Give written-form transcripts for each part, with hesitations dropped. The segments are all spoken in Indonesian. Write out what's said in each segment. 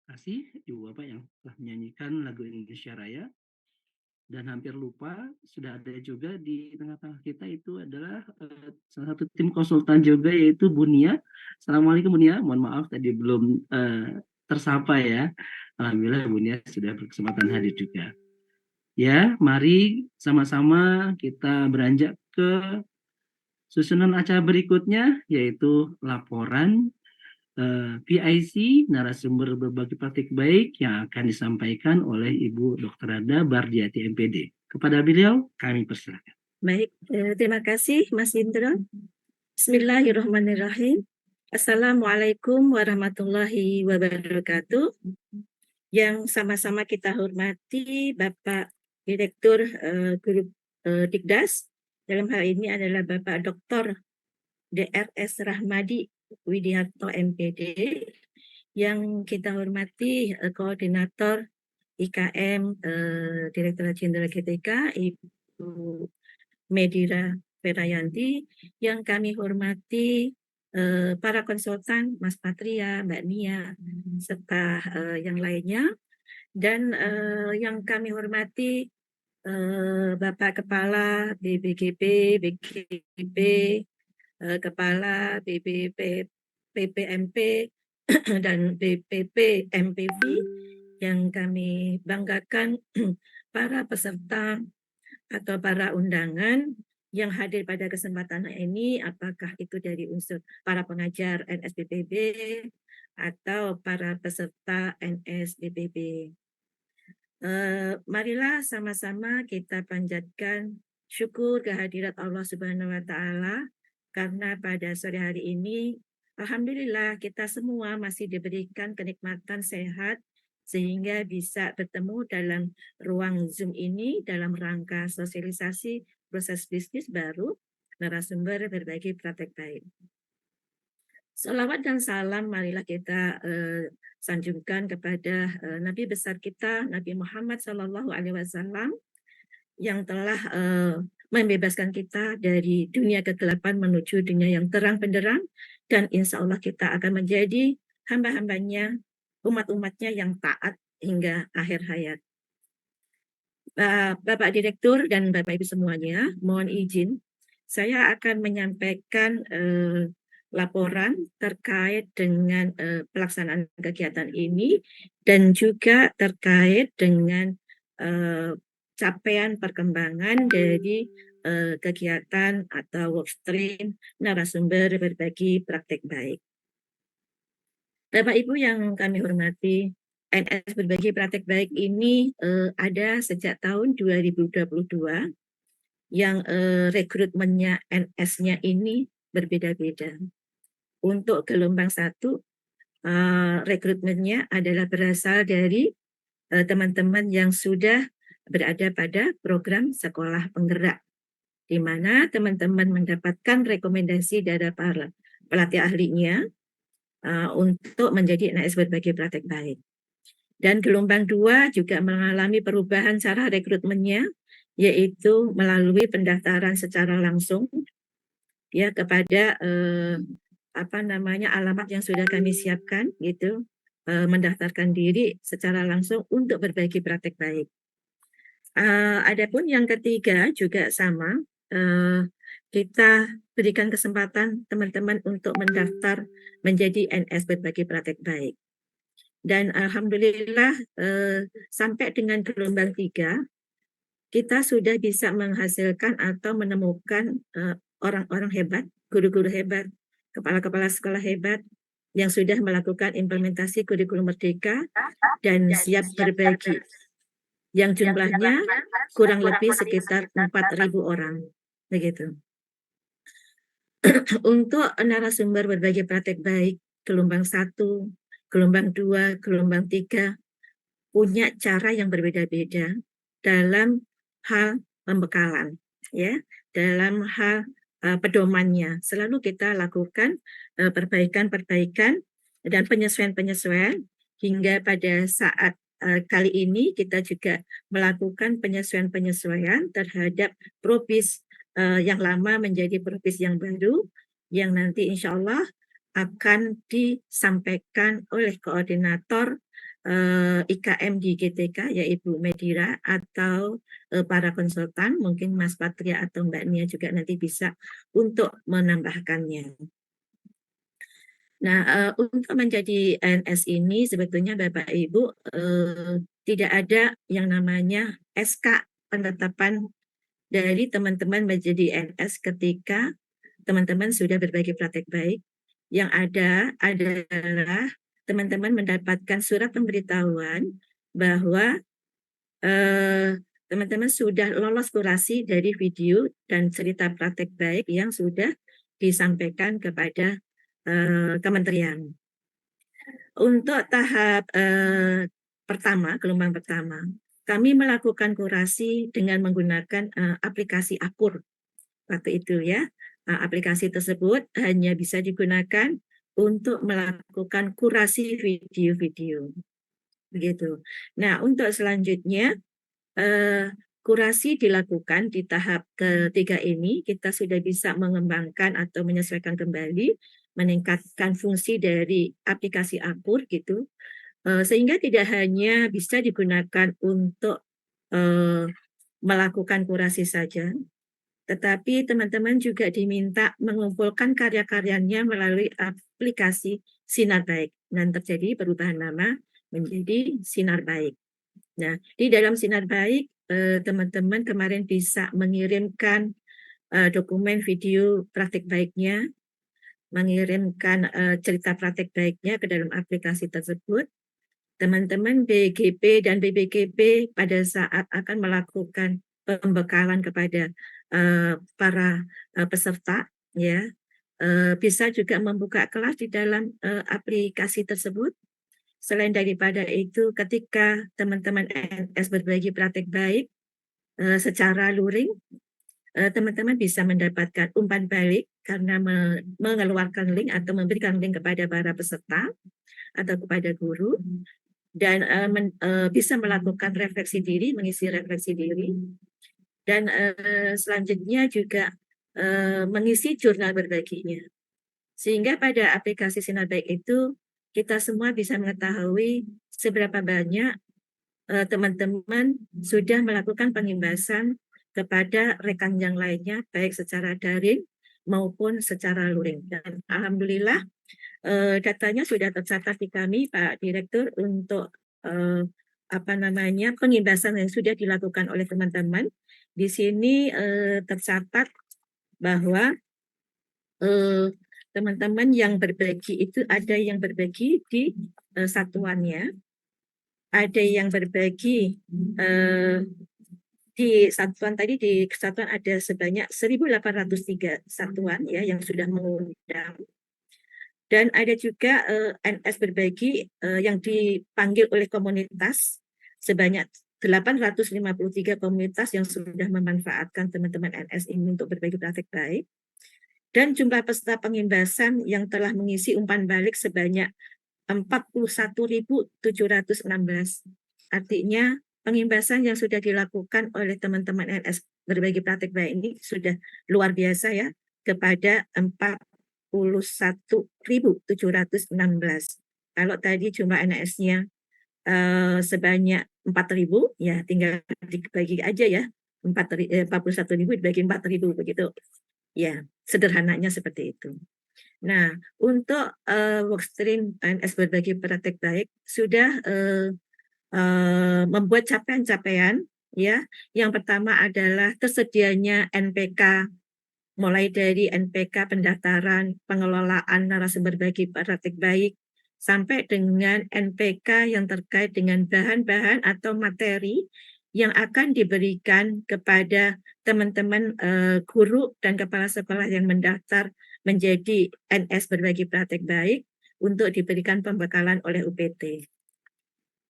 Kasih Ibu Bapak yang telah menyanyikan lagu Indonesia Raya. Dan hampir lupa, sudah ada juga di tengah-tengah kita itu adalah salah satu tim konsultan juga, yaitu Bunia. Assalamualaikum Bunia, mohon maaf tadi belum tersapa ya. Alhamdulillah Bunia sudah berkesempatan hadir juga. Ya, mari sama-sama kita beranjak ke susunan acara berikutnya, yaitu laporan PIC narasumber berbagi praktik baik yang akan disampaikan oleh Ibu Dr. Rada Bardiati MPD. Kepada beliau kami persilakan. Baik, terima kasih Mas Indra. Bismillahirrahmanirrahim. Assalamualaikum warahmatullahi wabarakatuh. Yang sama-sama kita hormati Bapak Direktur Grup Dikdas. Dalam hal ini adalah Bapak Dr. DRS Rahmadi Widiarto MPD. Yang kita hormati Koordinator IKM Direktur Jenderal GTK Ibu Medira Ferayanti, yang kami hormati para konsultan Mas Patria, Mbak Nia, serta yang lainnya, dan yang kami hormati Bapak Kepala BBGP, BGP, Kepala BBP, PPMP, dan BPP MPV, yang kami banggakan para peserta atau para undangan yang hadir pada kesempatan ini, apakah itu dari unsur para pengajar NSBPB atau para peserta NSBPB. Marilah sama-sama kita panjatkan syukur kehadirat Allah Subhanahu wa Ta'ala, karena pada sore hari ini alhamdulillah kita semua masih diberikan kenikmatan sehat sehingga bisa bertemu dalam ruang Zoom ini dalam rangka sosialisasi proses bisnis baru narasumber berbagi praktek baik. Salawat dan salam marilah kita sanjungkan kepada Nabi besar kita, Nabi Muhammad SAW, yang telah membebaskan kita dari dunia kegelapan menuju dunia yang terang benderang, dan insya Allah kita akan menjadi hamba-hambanya, umat-umatnya yang taat hingga akhir hayat. Bapak Direktur dan Bapak Ibu semuanya, mohon izin saya akan menyampaikan laporan terkait dengan pelaksanaan kegiatan ini dan juga terkait dengan capaian perkembangan dari kegiatan atau workstream narasumber berbagi praktek baik. Bapak Ibu yang kami hormati, NS Berbagi Praktek Baik ini ada sejak tahun 2022, yang rekrutmennya NS-nya ini berbeda-beda. Untuk gelombang 1, rekrutmennya adalah berasal dari teman-teman yang sudah berada pada program sekolah penggerak, di mana teman-teman mendapatkan rekomendasi dari para pelatih ahlinya untuk menjadi NS Berbagi Praktek Baik. Dan gelombang 2 juga mengalami perubahan cara rekrutmennya, yaitu melalui pendaftaran secara langsung ya kepada alamat yang sudah kami siapkan gitu, mendaftarkan diri secara langsung untuk berbagi praktek baik. Adapun yang ketiga juga sama, kita berikan kesempatan teman-teman untuk mendaftar menjadi NS Berbagi Praktek Baik. Dan alhamdulillah sampai dengan gelombang 3 kita sudah bisa menghasilkan atau menemukan orang-orang hebat, guru-guru hebat, kepala-kepala sekolah hebat yang sudah melakukan implementasi kurikulum merdeka dan siap berbagi, yang jumlahnya kurang lebih sekitar 4.000 orang. Begitu. Untuk narasumber berbagi praktek baik gelombang 1, gelombang 2, gelombang 3 punya cara yang berbeda-beda dalam hal pembekalan, ya, dalam hal pedomannya. Selalu kita lakukan perbaikan-perbaikan dan penyesuaian-penyesuaian hingga pada saat kali ini kita juga melakukan penyesuaian-penyesuaian terhadap propis yang lama menjadi propis yang baru, yang nanti insya Allah akan disampaikan oleh koordinator IKM di GTK, yaitu Medira, atau para konsultan, mungkin Mas Patria atau Mbak Nia juga nanti bisa untuk menambahkannya. Nah, untuk menjadi PNS ini sebetulnya Bapak Ibu tidak ada yang namanya SK penetapan dari teman-teman menjadi PNS ketika teman-teman sudah berbagi praktek baik. Yang ada adalah teman-teman mendapatkan surat pemberitahuan bahwa teman-teman sudah lolos kurasi dari video dan cerita praktek baik yang sudah disampaikan kepada kementerian. Untuk tahap pertama, gelombang pertama, kami melakukan kurasi dengan menggunakan aplikasi Akur waktu itu ya. Aplikasi tersebut hanya bisa digunakan untuk melakukan kurasi video-video. Begitu. Nah, untuk selanjutnya kurasi dilakukan di tahap ketiga ini, kita sudah bisa mengembangkan atau menyesuaikan kembali, meningkatkan fungsi dari aplikasi Akur gitu, sehingga tidak hanya bisa digunakan untuk melakukan kurasi saja, tetapi teman-teman juga diminta mengumpulkan karya-karyanya melalui aplikasi Sinar Baik dan terjadi perubahan nama menjadi Sinar Baik. Nah, di dalam Sinar Baik, teman-teman kemarin bisa mengirimkan dokumen video praktik baiknya, mengirimkan cerita praktik baiknya ke dalam aplikasi tersebut. Teman-teman BGP dan BBGP pada saat akan melakukan pembekalan kepada para peserta, ya, bisa juga membuka kelas di dalam aplikasi tersebut. Selain daripada itu, ketika teman-teman PNS berbagi praktek baik secara luring, teman-teman bisa mendapatkan umpan balik karena mengeluarkan link atau memberikan link kepada para peserta atau kepada guru, dan bisa melakukan refleksi diri, mengisi refleksi diri, dan selanjutnya juga mengisi jurnal berbaginya. Sehingga pada aplikasi Sinar Baik itu, kita semua bisa mengetahui seberapa banyak teman-teman sudah melakukan pengimbasan kepada rekan yang lainnya, baik secara daring maupun secara luring. Dan alhamdulillah datanya sudah tercatat di kami, Pak Direktur, untuk pengimbasan yang sudah dilakukan oleh teman-teman. Di sini tercatat bahwa teman-teman yang berbagi itu ada yang berbagi di satuannya, ada yang berbagi di satuan tadi, di kesatuan ada sebanyak 1.803 satuan ya yang sudah mengundang. Dan ada juga NS berbagi yang dipanggil oleh komunitas sebanyak 853 komunitas yang sudah memanfaatkan teman-teman NS ini untuk berbagi praktek baik. Dan jumlah peserta pengimbasan yang telah mengisi umpan balik sebanyak 41.716. Artinya pengimbasan yang sudah dilakukan oleh teman-teman NS berbagi praktek baik ini sudah luar biasa ya, kepada 41.716. Kalau tadi jumlah NS-nya sebanyak 4.000, ya tinggal dibagi aja ya, 41.000 dibagi 4.000 begitu. Ya, sederhananya seperti itu. Nah, untuk workstream PNS berbagi praktek baik sudah membuat capaian-capaian ya. Yang pertama adalah tersedianya NPK, mulai dari NPK pendaftaran pengelolaan narasumber bagi praktek baik sampai dengan NPK yang terkait dengan bahan-bahan atau materi yang akan diberikan kepada teman-teman guru dan kepala sekolah yang mendaftar menjadi NS berbagi praktek baik untuk diberikan pembekalan oleh UPT.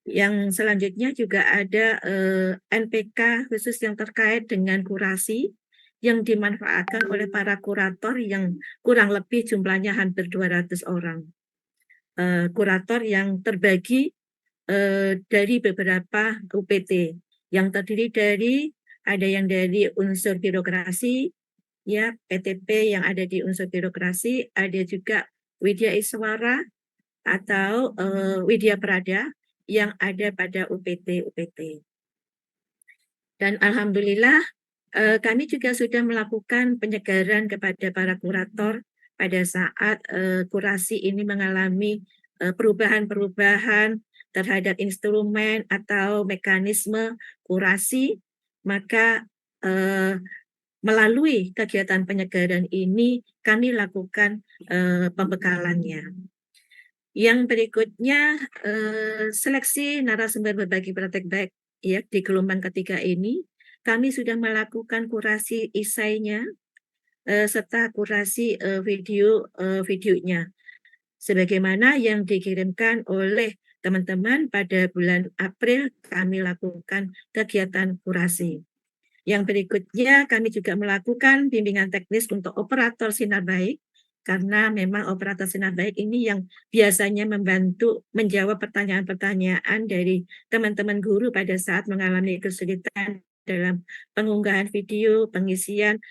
Yang selanjutnya juga ada NPK khusus yang terkait dengan kurasi yang dimanfaatkan oleh para kurator yang kurang lebih jumlahnya hampir 200 orang. Kurator yang terbagi dari beberapa UPT yang terdiri dari, ada yang dari unsur birokrasi, ya, PTP yang ada di unsur birokrasi, ada juga Widya Iswara atau Widya Prada yang ada pada UPT. Dan alhamdulillah kami juga sudah melakukan penyegaran kepada para kurator pada saat kurasi ini mengalami perubahan-perubahan terhadap instrumen atau mekanisme kurasi, maka melalui kegiatan penyegaran ini kami lakukan pembekalannya. Yang berikutnya seleksi narasumber berbagi praktek baik ya di gelombang ketiga ini kami sudah melakukan kurasi esainya serta kurasi videonya sebagaimana yang dikirimkan oleh teman-teman pada bulan April kami lakukan kegiatan kurasi. Yang berikutnya kami juga melakukan bimbingan teknis untuk operator sinar baik karena memang operator sinar baik ini yang biasanya membantu menjawab pertanyaan-pertanyaan dari teman-teman guru pada saat mengalami kesulitan dalam pengunggahan video, pengisian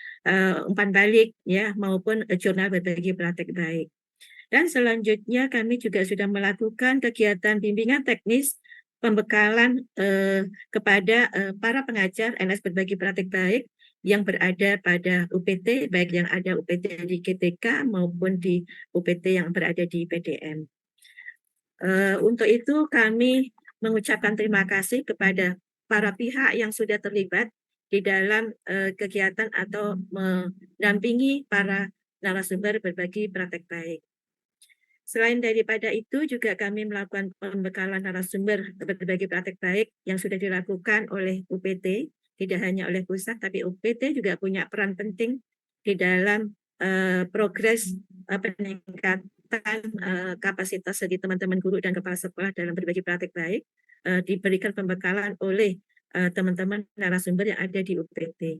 umpan balik ya maupun jurnal berbagi praktek baik. Dan selanjutnya kami juga sudah melakukan kegiatan bimbingan teknis pembekalan kepada para pengajar NS berbagi praktek baik yang berada pada UPT, baik yang ada UPT di GTK maupun di UPT yang berada di PDM. Untuk itu kami mengucapkan terima kasih kepada para pihak yang sudah terlibat di dalam kegiatan atau mendampingi para narasumber berbagi praktek baik. Selain daripada itu juga kami melakukan pembekalan narasumber berbagi praktek baik yang sudah dilakukan oleh UPT, tidak hanya oleh pusat, tapi UPT juga punya peran penting di dalam progres peningkatan kapasitas dari teman-teman guru dan kepala sekolah dalam berbagi praktek baik, diberikan pembekalan oleh teman-teman narasumber yang ada di UPT.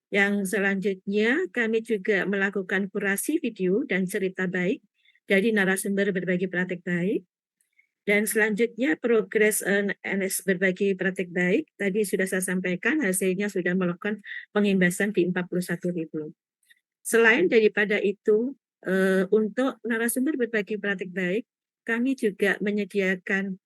Yang selanjutnya kami juga melakukan kurasi video dan cerita baik dari narasumber berbagi praktek baik. Dan selanjutnya progres NS berbagi praktek baik, tadi sudah saya sampaikan hasilnya sudah melakukan pengimbasan di 41.000. Selain daripada itu, untuk narasumber berbagi praktek baik, kami juga menyediakan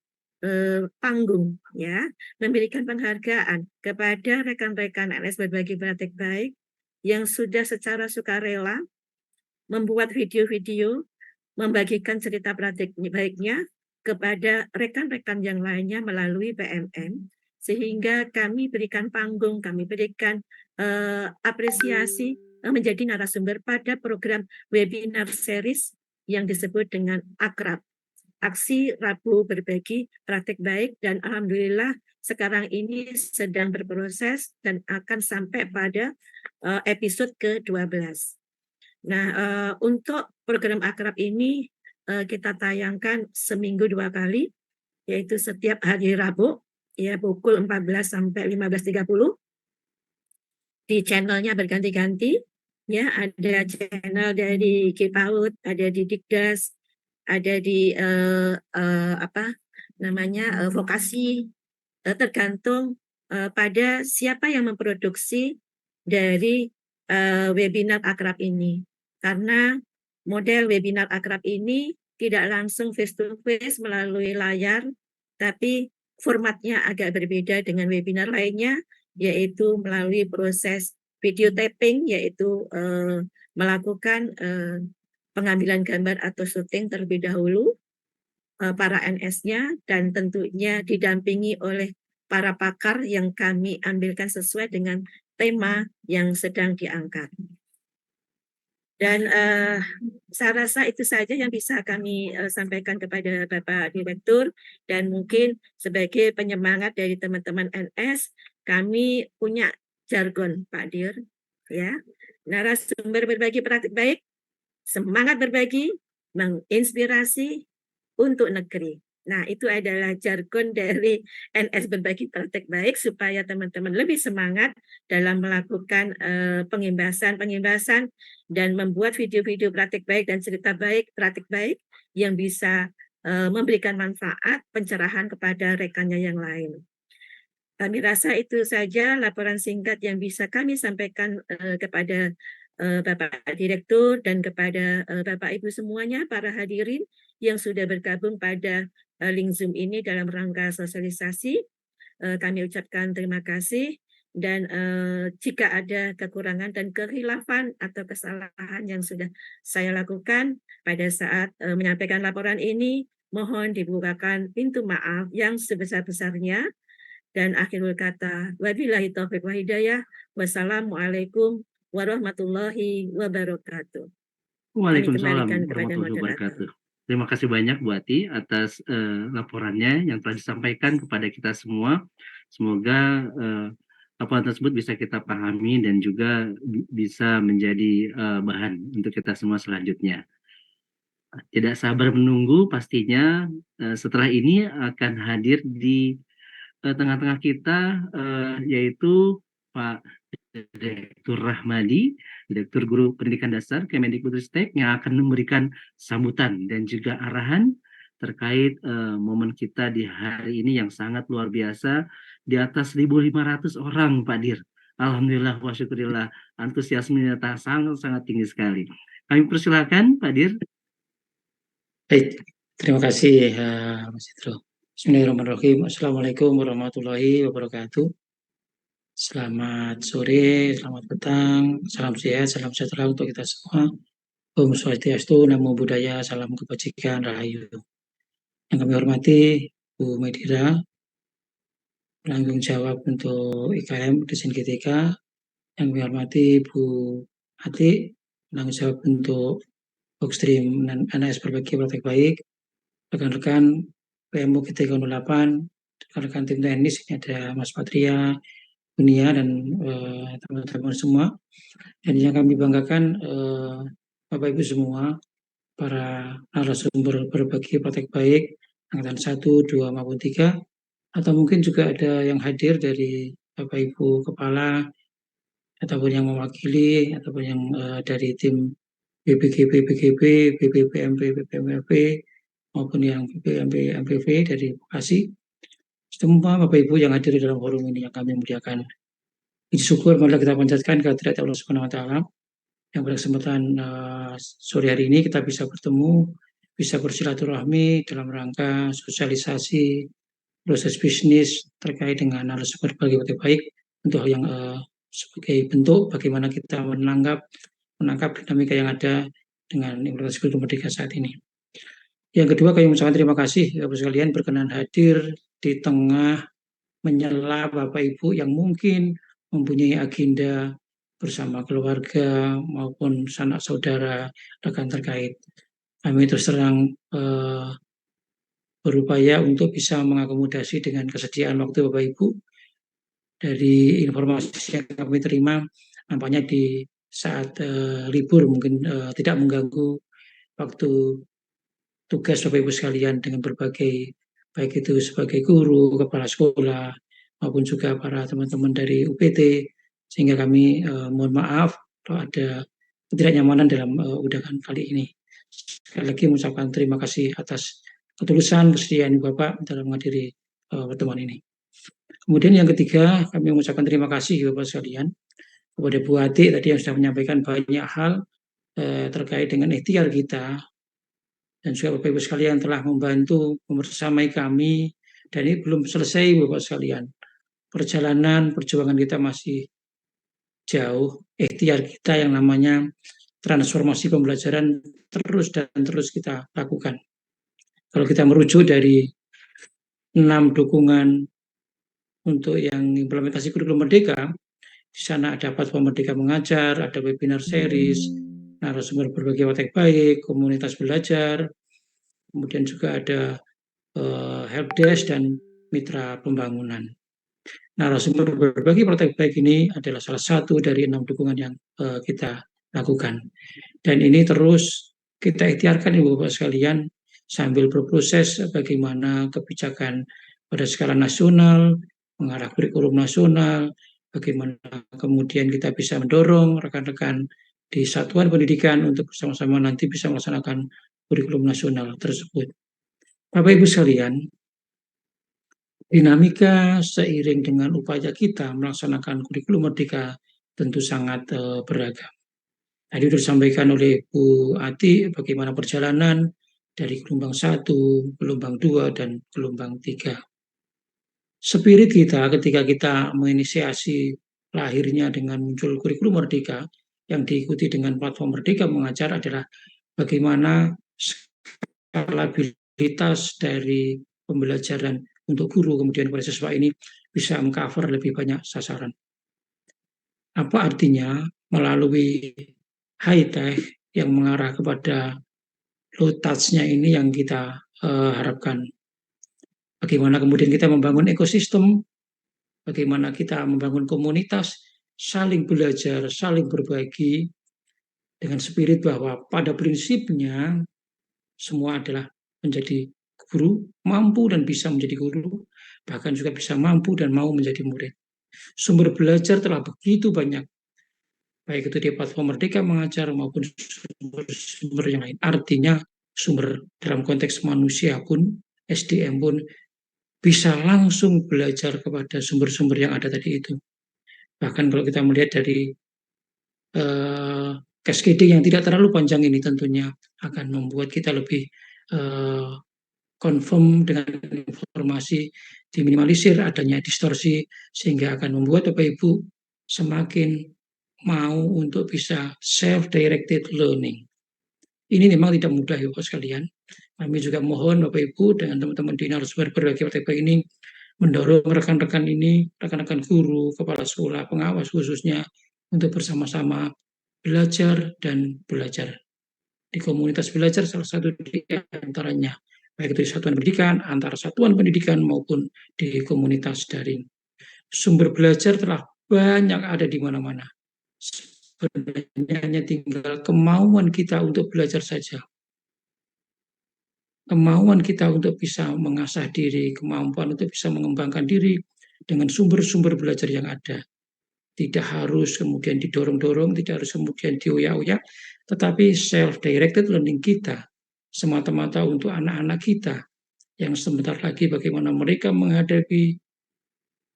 panggung, ya, memberikan penghargaan kepada rekan-rekan NS berbagi praktek baik yang sudah secara sukarela membuat video-video, membagikan cerita praktek baiknya kepada rekan-rekan yang lainnya melalui PMM, sehingga kami berikan panggung, kami berikan apresiasi menjadi narasumber pada program webinar series yang disebut dengan Akrab, Aksi Rabu Berbagi Praktek Baik, dan alhamdulillah sekarang ini sedang berproses dan akan sampai pada episode ke-12. Nah, untuk program Akrab ini kita tayangkan seminggu 2 kali, yaitu setiap hari Rabu, ya pukul 14 sampai 15.30. Di channelnya berganti-ganti, ya ada channel dari KPAUD, ada di Dikdas, ada di vokasi, tergantung pada siapa yang memproduksi dari webinar Akrab ini. Karena model webinar Akrab ini tidak langsung face to face melalui layar, tapi formatnya agak berbeda dengan webinar lainnya, yaitu melalui proses video tapping, yaitu melakukan pengambilan gambar atau syuting terlebih dahulu para NS-nya, dan tentunya didampingi oleh para pakar yang kami ambilkan sesuai dengan tema yang sedang diangkat. Dan saya rasa itu saja yang bisa kami sampaikan kepada Bapak Direktur, dan mungkin sebagai penyemangat dari teman-teman NS, kami punya jargon Pak Dir, ya, narasumber berbagi praktik baik, semangat berbagi, menginspirasi untuk negeri. Nah, itu adalah jargon dari NS Berbagi Praktek Baik supaya teman-teman lebih semangat dalam melakukan pengimbasan dan membuat video-video praktek baik dan cerita baik, praktek baik yang bisa memberikan manfaat, pencerahan kepada rekannya yang lain. Kami rasa itu saja laporan singkat yang bisa kami sampaikan kepada Bapak Direktur dan kepada Bapak Ibu semuanya, para hadirin yang sudah bergabung pada link Zoom ini dalam rangka sosialisasi. Kami ucapkan terima kasih, dan jika ada kekurangan dan kehilafan atau kesalahan yang sudah saya lakukan pada saat menyampaikan laporan ini, mohon dibukakan pintu maaf yang sebesar-besarnya. Dan akhirul kata, wabillahi taufiq wa hidayah, wassalamualaikum warahmatullahi wabarakatuh. Kami Waalaikumsalam kembalikan kepada warahmatullahi moderator. wabarakatuh. Terima kasih banyak Bu Ati atas laporannya yang telah disampaikan kepada kita semua. Semoga laporan tersebut bisa kita pahami dan juga bisa menjadi bahan untuk kita semua selanjutnya. Tidak sabar menunggu pastinya setelah ini akan hadir di tengah-tengah kita yaitu Pak Direktur Rahmadi, Direktur Guru Pendidikan Dasar Kemendikbudristek, yang akan memberikan sambutan dan juga arahan terkait momen kita di hari ini yang sangat luar biasa, di atas 1.500 orang Pak Dir. Alhamdulillah wa syukurillah, antusiasmenya sangat tinggi sekali. Kami persilakan Pak Dir. Baik, terima kasih Mas Idro. Bismillahirrahmanirrahim. Assalamualaikum warahmatullahi wabarakatuh. Selamat sore, selamat petang, salam sehat, salam sejahtera untuk kita semua. Om Swastiastu, Namo Buddhaya, salam kebajikan, rahayu. Yang kami hormati Bu Medira, penanggung jawab untuk IKM Desain GTK. Yang kami hormati Bu Ati, penanggung jawab untuk Bookstream dan NAS Berbagi Praktek Baik, rekan-rekan PMU GT08, rekan-rekan tim teknis, ini ada Mas Patria, Bunia, dan teman-teman semua. Dan yang kami banggakan Bapak Ibu semua, para narasumber berbagi praktek baik angkatan 1, 2 maupun 3, atau mungkin juga ada yang hadir dari Bapak Ibu Kepala ataupun yang mewakili ataupun yang dari tim BPGB, BGB, BPPMP, BPMP, maupun yang BPMP, MPV dari Bekasi. Semua Bapak Ibu yang hadir di dalam forum ini yang kami muliakan. Puji syukur marilah kita panjatkan kehadirat Allah Subhanahu wa taala yang pada kesempatan sore hari ini kita bisa bertemu, bisa bersilaturahmi dalam rangka sosialisasi proses bisnis terkait dengan narasumber berbagi praktek baik untuk yang sebagai bentuk bagaimana kita menangkap dinamika yang ada dengan implementasi kurikulum merdeka saat ini. Yang kedua, kami mengucapkan terima kasih Bapak sekalian berkenan hadir di tengah menyela Bapak Ibu yang mungkin mempunyai agenda bersama keluarga maupun sanak saudara, rekan terkait. Kami terus terang berupaya untuk bisa mengakomodasi dengan kesediaan waktu Bapak Ibu. Dari informasi yang kami terima, nampaknya di saat libur mungkin tidak mengganggu waktu tugas Bapak Ibu sekalian dengan berbagai, baik itu sebagai guru, kepala sekolah, maupun juga para teman-teman dari UPT, sehingga kami mohon maaf kalau ada ketidaknyamanan dalam undangan kali ini. Sekali lagi mengucapkan terima kasih atas ketulusan kesediaan Bapak dalam menghadiri pertemuan ini. Kemudian yang ketiga, kami mengucapkan terima kasih Bapak sekalian kepada Bu Ati tadi yang sudah menyampaikan banyak hal terkait dengan ikhtiar kita, dan juga Bapak Ibu sekalian telah membantu membersamai kami, dan ini belum selesai Bapak sekalian. Perjalanan perjuangan kita masih jauh, ikhtiar kita yang namanya transformasi pembelajaran terus dan terus kita lakukan. Kalau kita merujuk dari 6 dukungan untuk yang implementasi kurikulum merdeka, di sana ada platform Merdeka Mengajar, ada webinar series, narasumber berbagi praktek baik, komunitas belajar, kemudian juga ada helpdesk dan mitra pembangunan. Narasumber berbagi praktek baik ini adalah salah satu dari 6 dukungan yang kita lakukan. Dan ini terus kita ikhtiarkan Ibu Bapak sekalian sambil berproses bagaimana kebijakan pada skala nasional, mengarah kurikulum nasional, bagaimana kemudian kita bisa mendorong rekan-rekan di satuan pendidikan untuk bersama-sama nanti bisa melaksanakan kurikulum nasional tersebut. Bapak Ibu sekalian, dinamika seiring dengan upaya kita melaksanakan kurikulum merdeka tentu sangat beragam. Tadi sudah disampaikan oleh Bu Ati bagaimana perjalanan dari gelombang 1, gelombang 2, dan gelombang 3. Spirit kita ketika kita menginisiasi lahirnya dengan muncul kurikulum Merdeka yang diikuti dengan platform Merdeka Mengajar adalah bagaimana skalabilitas dari pembelajaran untuk guru kemudian pada siswa ini bisa mengcover lebih banyak sasaran. Apa artinya? Melalui high tech yang mengarah kepada low touch-nya ini yang kita harapkan. Bagaimana kemudian kita membangun ekosistem, bagaimana kita membangun komunitas, saling belajar, saling berbagi, dengan spirit bahwa pada prinsipnya semua adalah menjadi guru, mampu dan bisa menjadi guru, bahkan juga bisa mampu dan mau menjadi murid. Sumber belajar telah begitu banyak, baik itu di platform Merdeka Mengajar maupun sumber-sumber yang lain. Artinya sumber dalam konteks manusia pun, SDM pun bisa langsung belajar kepada sumber-sumber yang ada tadi itu. Bahkan kalau kita melihat dari cascading yang tidak terlalu panjang ini tentunya akan membuat kita lebih confirm dengan informasi, diminimalisir adanya distorsi, sehingga akan membuat Bapak Ibu semakin mau untuk bisa self-directed learning. Ini memang tidak mudah ya Bapak sekalian. Kami juga mohon Bapak Ibu dengan teman-teman di narasumber berbagi praktek ini mendorong rekan-rekan ini, rekan-rekan guru, kepala sekolah, pengawas khususnya untuk bersama-sama belajar dan belajar. Di komunitas belajar salah satu di antaranya, baik itu di satuan pendidikan, antara satuan pendidikan maupun di komunitas daring. Sumber belajar telah banyak ada di mana-mana. Sebenarnya hanya tinggal kemauan kita untuk belajar saja. Kemauan kita untuk bisa mengasah diri, kemampuan untuk bisa mengembangkan diri dengan sumber-sumber belajar yang ada. Tidak harus kemudian didorong-dorong, tidak harus kemudian dioyak-oyak, tetapi self-directed learning kita semata-mata untuk anak-anak kita yang sebentar lagi bagaimana mereka menghadapi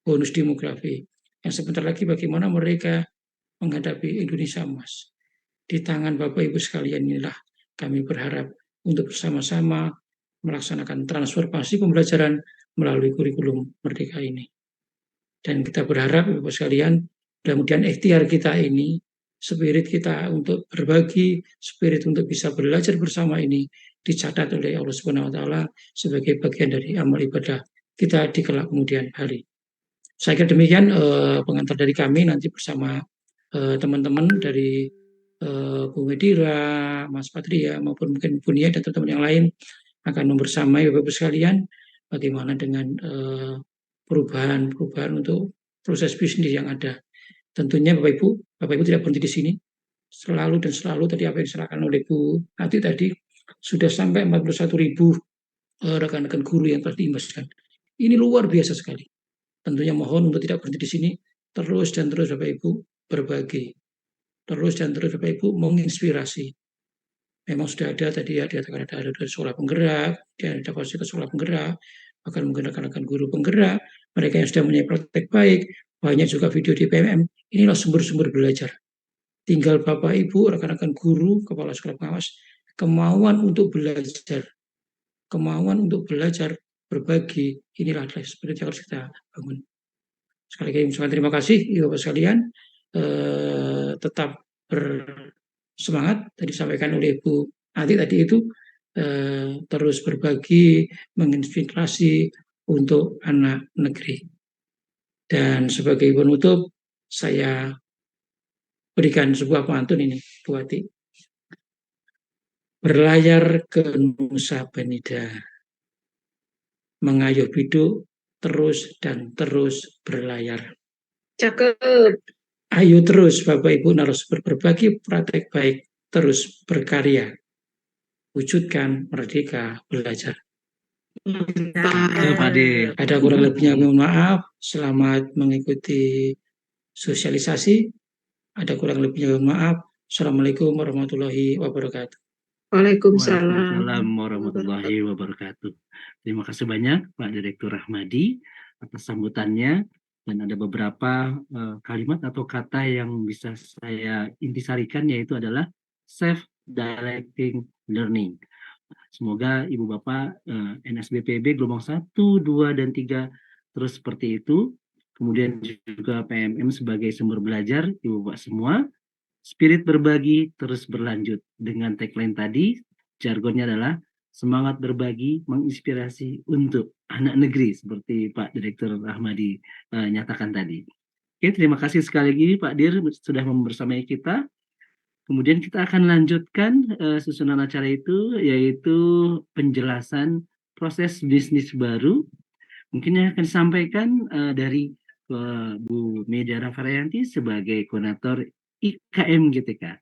bonus demografi, yang sebentar lagi bagaimana mereka menghadapi Indonesia Emas. Di tangan Bapak Ibu sekalian inilah kami berharap untuk bersama-sama melaksanakan transformasi pembelajaran melalui kurikulum Merdeka ini. Dan kita berharap Bapak sekalian, kemudian ikhtiar kita ini, spirit kita untuk berbagi, spirit untuk bisa belajar bersama ini dicatat oleh Allah Subhanahu wa taala sebagai bagian dari amal ibadah kita di kelak kemudian hari. Saya kira demikian pengantar dari kami, nanti bersama teman-teman dari Bu Medira, Mas Patria maupun mungkin Bu Nia dan teman-teman yang lain akan membersamai Bapak Ibu sekalian bagaimana dengan perubahan untuk proses bisnis yang ada. Tentunya Bapak Ibu tidak berhenti di sini. Selalu dan selalu tadi apa yang diserahkan oleh Bu Ati tadi sudah sampai 41.000 rekan-rekan guru yang telah diimbaskan. Ini luar biasa sekali. Tentunya mohon untuk tidak berhenti di sini, terus dan terus Bapak Ibu berbagi. Terus dan terus Bapak Ibu menginspirasi. Memang sudah ada tadi ya, dikatakan ada sekolah penggerak, ada fasilitas sekolah penggerak, bahkan mungkin rekan-rekan guru penggerak, mereka yang sudah mempunyai praktek baik, banyak juga video di PMM. Inilah sumber-sumber belajar. Tinggal Bapak Ibu, rekan-rekan guru, kepala sekolah pengawas, kemauan untuk belajar, kemauan untuk belajar, berbagi, inilah seperti yang harus kita bangun. Sekali lagi terima kasih Bapak sekalian. Tetap bersemangat, tadi disampaikan oleh Bu Ati tadi itu, terus berbagi, menginspirasi untuk anak negeri. Dan sebagai penutup, saya berikan sebuah pantun ini, Bu Ati. Berlayar ke Nusa Penida, mengayuh biduk terus dan terus berlayar. Cakep. Ayo terus Bapak Ibu narasumber berbagi praktek baik, terus berkarya. Wujudkan merdeka belajar. Ada kurang lebihnya mohon maaf. Selamat mengikuti sosialisasi. Ada kurang lebihnya mohon maaf. Assalamualaikum warahmatullahi wabarakatuh. Waalaikumsalam warahmatullahi wabarakatuh. Terima kasih banyak Pak Direktur Rahmadi atas sambutannya, dan ada beberapa kalimat atau kata yang bisa saya intisarikan, yaitu adalah self-directing learning. Semoga Ibu Bapak NSBPB gelombang 1, 2, dan 3 terus seperti itu. Kemudian juga PMM sebagai sumber belajar, Ibu Bapak semua. Spirit berbagi terus berlanjut. Dengan tagline tadi, jargonnya adalah semangat berbagi menginspirasi untuk anak negeri, seperti Pak Direktur Rahmadi nyatakan tadi. Oke, terima kasih sekali lagi Pak Dir sudah membersamai kita. Kemudian kita akan lanjutkan susunan acara itu, yaitu penjelasan proses bisnis baru. Mungkin yang akan disampaikan dari Bu Media Rafarayanti sebagai koordinator IKM GTK.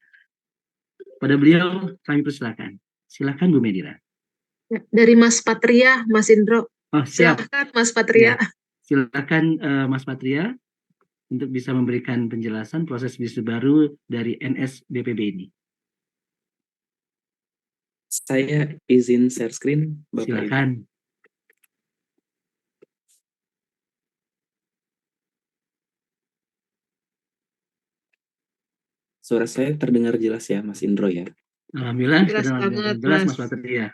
Pada beliau kami persilakan. Silakan Bu Medira. Dari Mas Patria, Mas Indro. Oh, siap. Silakan Mas Patria. Ya, silakan Mas Patria untuk bisa memberikan penjelasan proses bisnis baru dari NSBPB ini. Saya izin share screen, Bapak Ibu. Silakan. Suara saya terdengar jelas ya, Mas Indro ya. Alhamdulillah, Jelas sudah banget, jelas Mas. Mas Patria.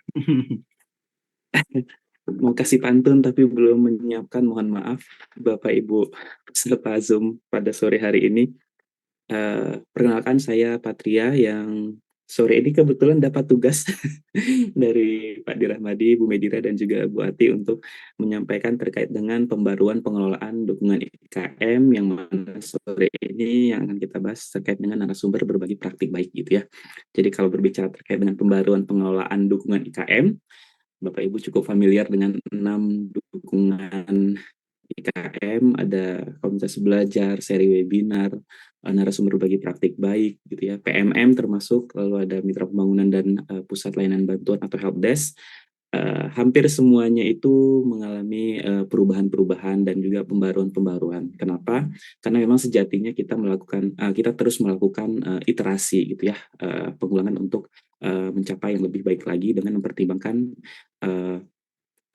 Mau kasih pantun tapi belum menyiapkan, mohon maaf Bapak Ibu peserta Zoom pada sore hari ini. Perkenalkan saya Patria yang sore ini kebetulan dapat tugas dari Pak Dirahmadi, Bu Medira, dan juga Bu Ati untuk menyampaikan terkait dengan pembaruan pengelolaan dukungan IKM yang mana sore ini yang akan kita bahas terkait dengan narasumber berbagi praktik baik gitu ya. Jadi kalau berbicara terkait dengan pembaruan pengelolaan dukungan IKM, Bapak Ibu cukup familiar dengan 6 dukungan IKM, ada komunitas belajar, seri webinar, narasumber berbagi praktik baik gitu ya, PMM termasuk, lalu ada mitra pembangunan dan pusat layanan bantuan atau helpdesk. Hampir semuanya itu mengalami perubahan-perubahan dan juga pembaruan-pembaruan. Kenapa? Karena memang sejatinya kita terus melakukan iterasi gitu ya, pengulangan untuk mencapai yang lebih baik lagi dengan mempertimbangkan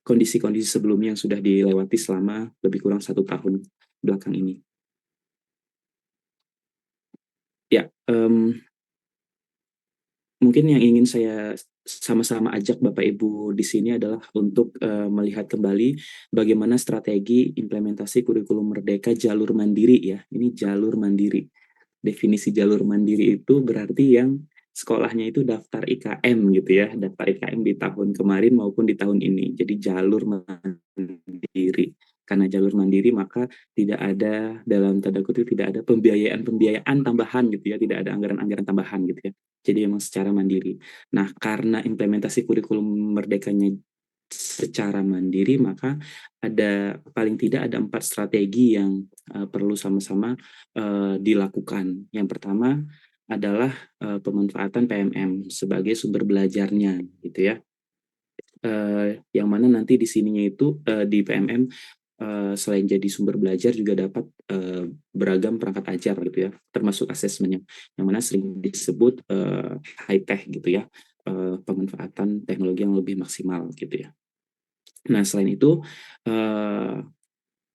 kondisi-kondisi sebelumnya yang sudah dilewati selama lebih kurang 1 tahun belakang ini. Ya, mungkin yang ingin saya sama-sama ajak Bapak Ibu di sini adalah untuk melihat kembali bagaimana strategi implementasi kurikulum merdeka jalur mandiri ya. Ini jalur mandiri. Definisi jalur mandiri itu berarti yang sekolahnya itu daftar IKM gitu ya, daftar IKM di tahun kemarin maupun di tahun ini. Jadi jalur mandiri. Karena jalur mandiri maka tidak ada, dalam tanda kutip, tidak ada pembiayaan tambahan gitu ya, tidak ada anggaran-anggaran tambahan gitu ya. Jadi memang secara mandiri. Nah, karena implementasi kurikulum merdekanya secara mandiri, maka ada paling tidak ada 4 strategi yang perlu sama-sama dilakukan. Yang pertama adalah pemanfaatan PMM sebagai sumber belajarnya gitu ya. Yang mana nanti di sininya itu di PMM selain jadi sumber belajar juga dapat beragam perangkat ajar gitu ya, termasuk asesmennya, yang mana sering disebut high tech gitu ya, pemanfaatan teknologi yang lebih maksimal gitu ya. Nah, selain itu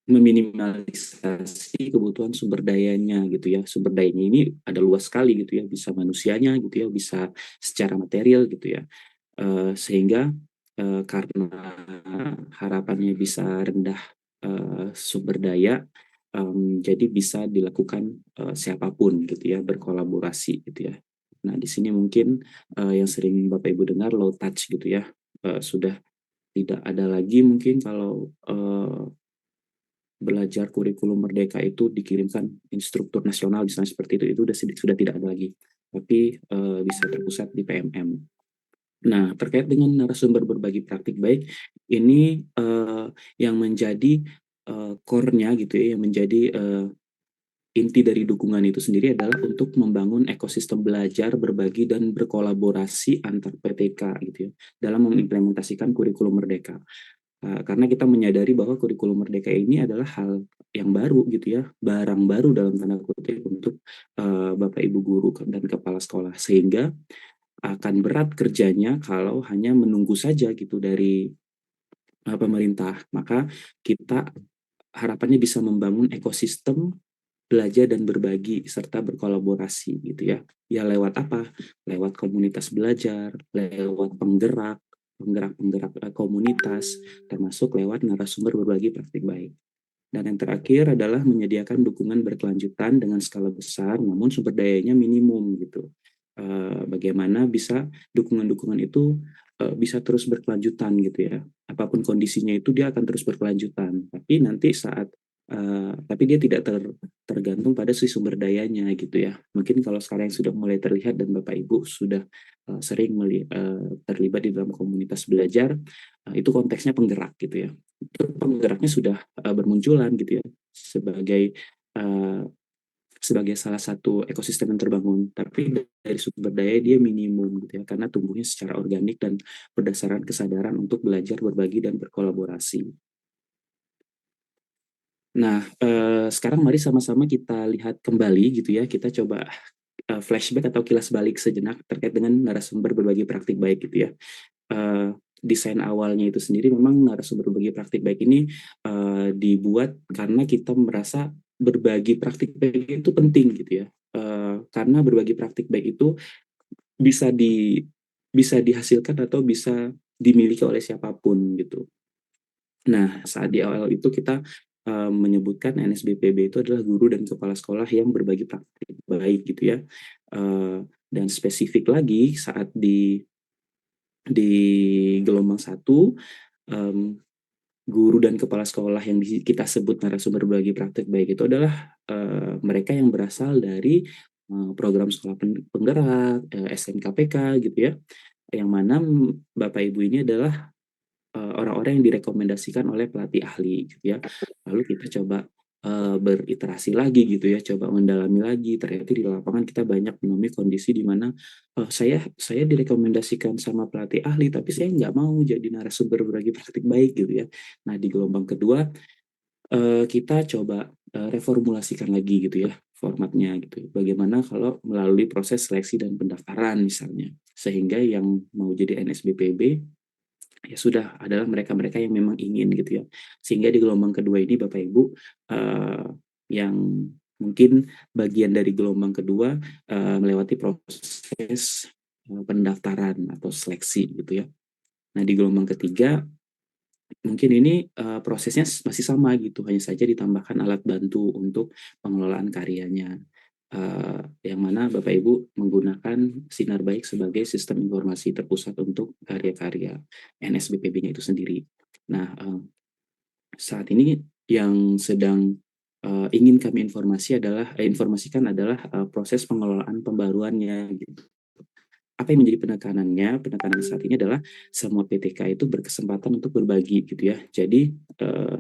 meminimalisasi kebutuhan sumber dayanya gitu ya. Sumber dayanya ini ada luas sekali gitu ya, bisa manusianya gitu ya, bisa secara material gitu ya. Sehingga karena harapannya bisa rendah sumber daya, jadi bisa dilakukan siapapun gitu ya, berkolaborasi gitu ya. Nah, di sini mungkin yang sering Bapak Ibu dengar low touch gitu ya, sudah tidak ada lagi mungkin kalau belajar kurikulum merdeka itu dikirimkan instruktur nasional misalnya seperti itu sudah tidak ada lagi, tapi bisa terpusat di PMM. Nah, terkait dengan narasumber berbagi praktik baik, ini yang menjadi core-nya gitu ya, yang menjadi inti dari dukungan itu sendiri adalah untuk membangun ekosistem belajar, berbagi, dan berkolaborasi antar PTK gitu ya, dalam mengimplementasikan kurikulum merdeka. Karena kita menyadari bahwa kurikulum merdeka ini adalah hal yang baru gitu ya, barang baru dalam tanda kutip untuk Bapak Ibu guru dan kepala sekolah, sehingga akan berat kerjanya kalau hanya menunggu saja gitu dari pemerintah. Maka kita harapannya bisa membangun ekosistem belajar dan berbagi serta berkolaborasi gitu ya. Ya lewat apa? Lewat komunitas belajar, lewat penggerak, penggerak-penggerak komunitas, termasuk lewat narasumber berbagi praktik baik. Dan yang terakhir adalah menyediakan dukungan berkelanjutan dengan skala besar, namun sumber dayanya minimum gitu. Bagaimana bisa dukungan-dukungan itu bisa terus berkelanjutan gitu ya. Apapun kondisinya itu dia akan terus berkelanjutan. Tapi nanti tapi dia tidak tergantung pada si sumber dayanya gitu ya. Mungkin kalau sekarang yang sudah mulai terlihat dan Bapak Ibu sudah sering terlibat di dalam komunitas belajar, itu konteksnya penggerak gitu ya. Penggeraknya sudah bermunculan gitu ya sebagai salah satu ekosistem yang terbangun, tapi dari sumber daya dia minimum gitu ya, karena tumbuhnya secara organik dan berdasarkan kesadaran untuk belajar, berbagi, dan berkolaborasi. Nah, sekarang mari sama-sama kita lihat kembali gitu ya, kita coba flashback atau kilas balik sejenak terkait dengan narasumber berbagi praktik baik gitu ya. Desain awalnya itu sendiri memang narasumber berbagi praktik baik ini dibuat karena kita merasa berbagi praktik baik itu penting gitu ya. Karena berbagi praktik baik itu bisa dihasilkan atau bisa dimiliki oleh siapapun gitu. Nah, saat di awal itu kita menyebutkan NSBPB itu adalah guru dan kepala sekolah yang berbagi praktik baik gitu ya. Dan spesifik lagi saat di gelombang 1, guru dan kepala sekolah yang kita sebut narasumber berbagi praktik baik itu adalah mereka yang berasal dari program sekolah penggerak, SMKPK gitu ya, yang mana Bapak Ibu ini adalah orang-orang yang direkomendasikan oleh pelatih ahli gitu ya. Lalu kita coba beriterasi lagi gitu ya, coba mendalami lagi. Ternyata di lapangan kita banyak menemui kondisi di mana saya direkomendasikan sama pelatih ahli, tapi saya nggak mau jadi narasumber berbagi praktik baik gitu ya. Nah di gelombang kedua kita coba reformulasikan lagi gitu ya formatnya gitu. Bagaimana kalau melalui proses seleksi dan pendaftaran misalnya, sehingga yang mau jadi NSBPB ya sudah adalah mereka-mereka yang memang ingin gitu ya. Sehingga di gelombang kedua ini Bapak Ibu yang mungkin bagian dari gelombang kedua melewati proses pendaftaran atau seleksi gitu ya. Nah di gelombang ketiga mungkin ini prosesnya masih sama gitu, hanya saja ditambahkan alat bantu untuk pengelolaan karyanya. Yang mana Bapak Ibu menggunakan Sinar Baik sebagai sistem informasi terpusat untuk karya-karya NSBPB-nya itu sendiri. Nah, saat ini yang sedang ingin kami informasikan adalah proses pengelolaan pembaruannya gitu. Apa yang menjadi penekanannya? Penekanan saat ini adalah semua PTK itu berkesempatan untuk berbagi gitu ya. Jadi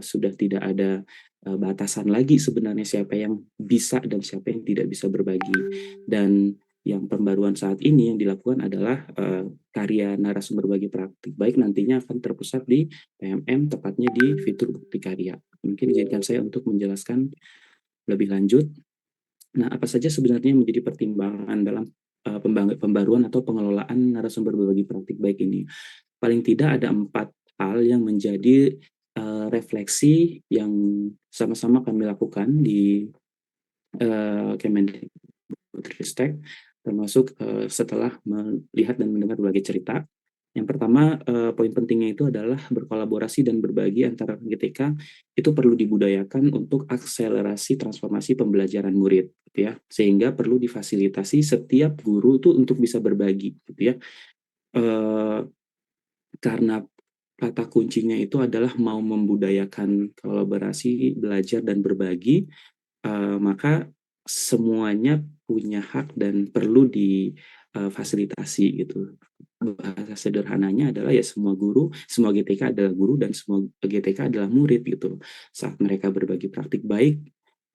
sudah tidak ada batasan lagi sebenarnya siapa yang bisa dan siapa yang tidak bisa berbagi. Dan yang pembaruan saat ini yang dilakukan adalah karya narasumber berbagi praktik baik nantinya akan terpusat di PMM, tepatnya di fitur bukti karya. Mungkin izinkan saya untuk menjelaskan lebih lanjut. Nah, apa saja sebenarnya yang menjadi pertimbangan dalam pembaruan atau pengelolaan narasumber berbagi praktik baik ini? Paling tidak ada 4 hal yang menjadi refleksi yang sama-sama kami lakukan di Kemendikbudristek, termasuk setelah melihat dan mendengar berbagai cerita. Yang pertama, poin pentingnya itu adalah berkolaborasi dan berbagi antara GTK itu perlu dibudayakan untuk akselerasi transformasi pembelajaran murid, gitu ya. Sehingga perlu difasilitasi setiap guru itu untuk bisa berbagi, gitu ya. Karena kata kuncinya itu adalah mau membudayakan kolaborasi, belajar dan berbagi, maka semuanya punya hak dan perlu difasilitasi gitu. Bahasa sederhananya adalah ya semua GTK adalah guru dan semua GTK adalah murid gitu. Saat mereka berbagi praktik baik,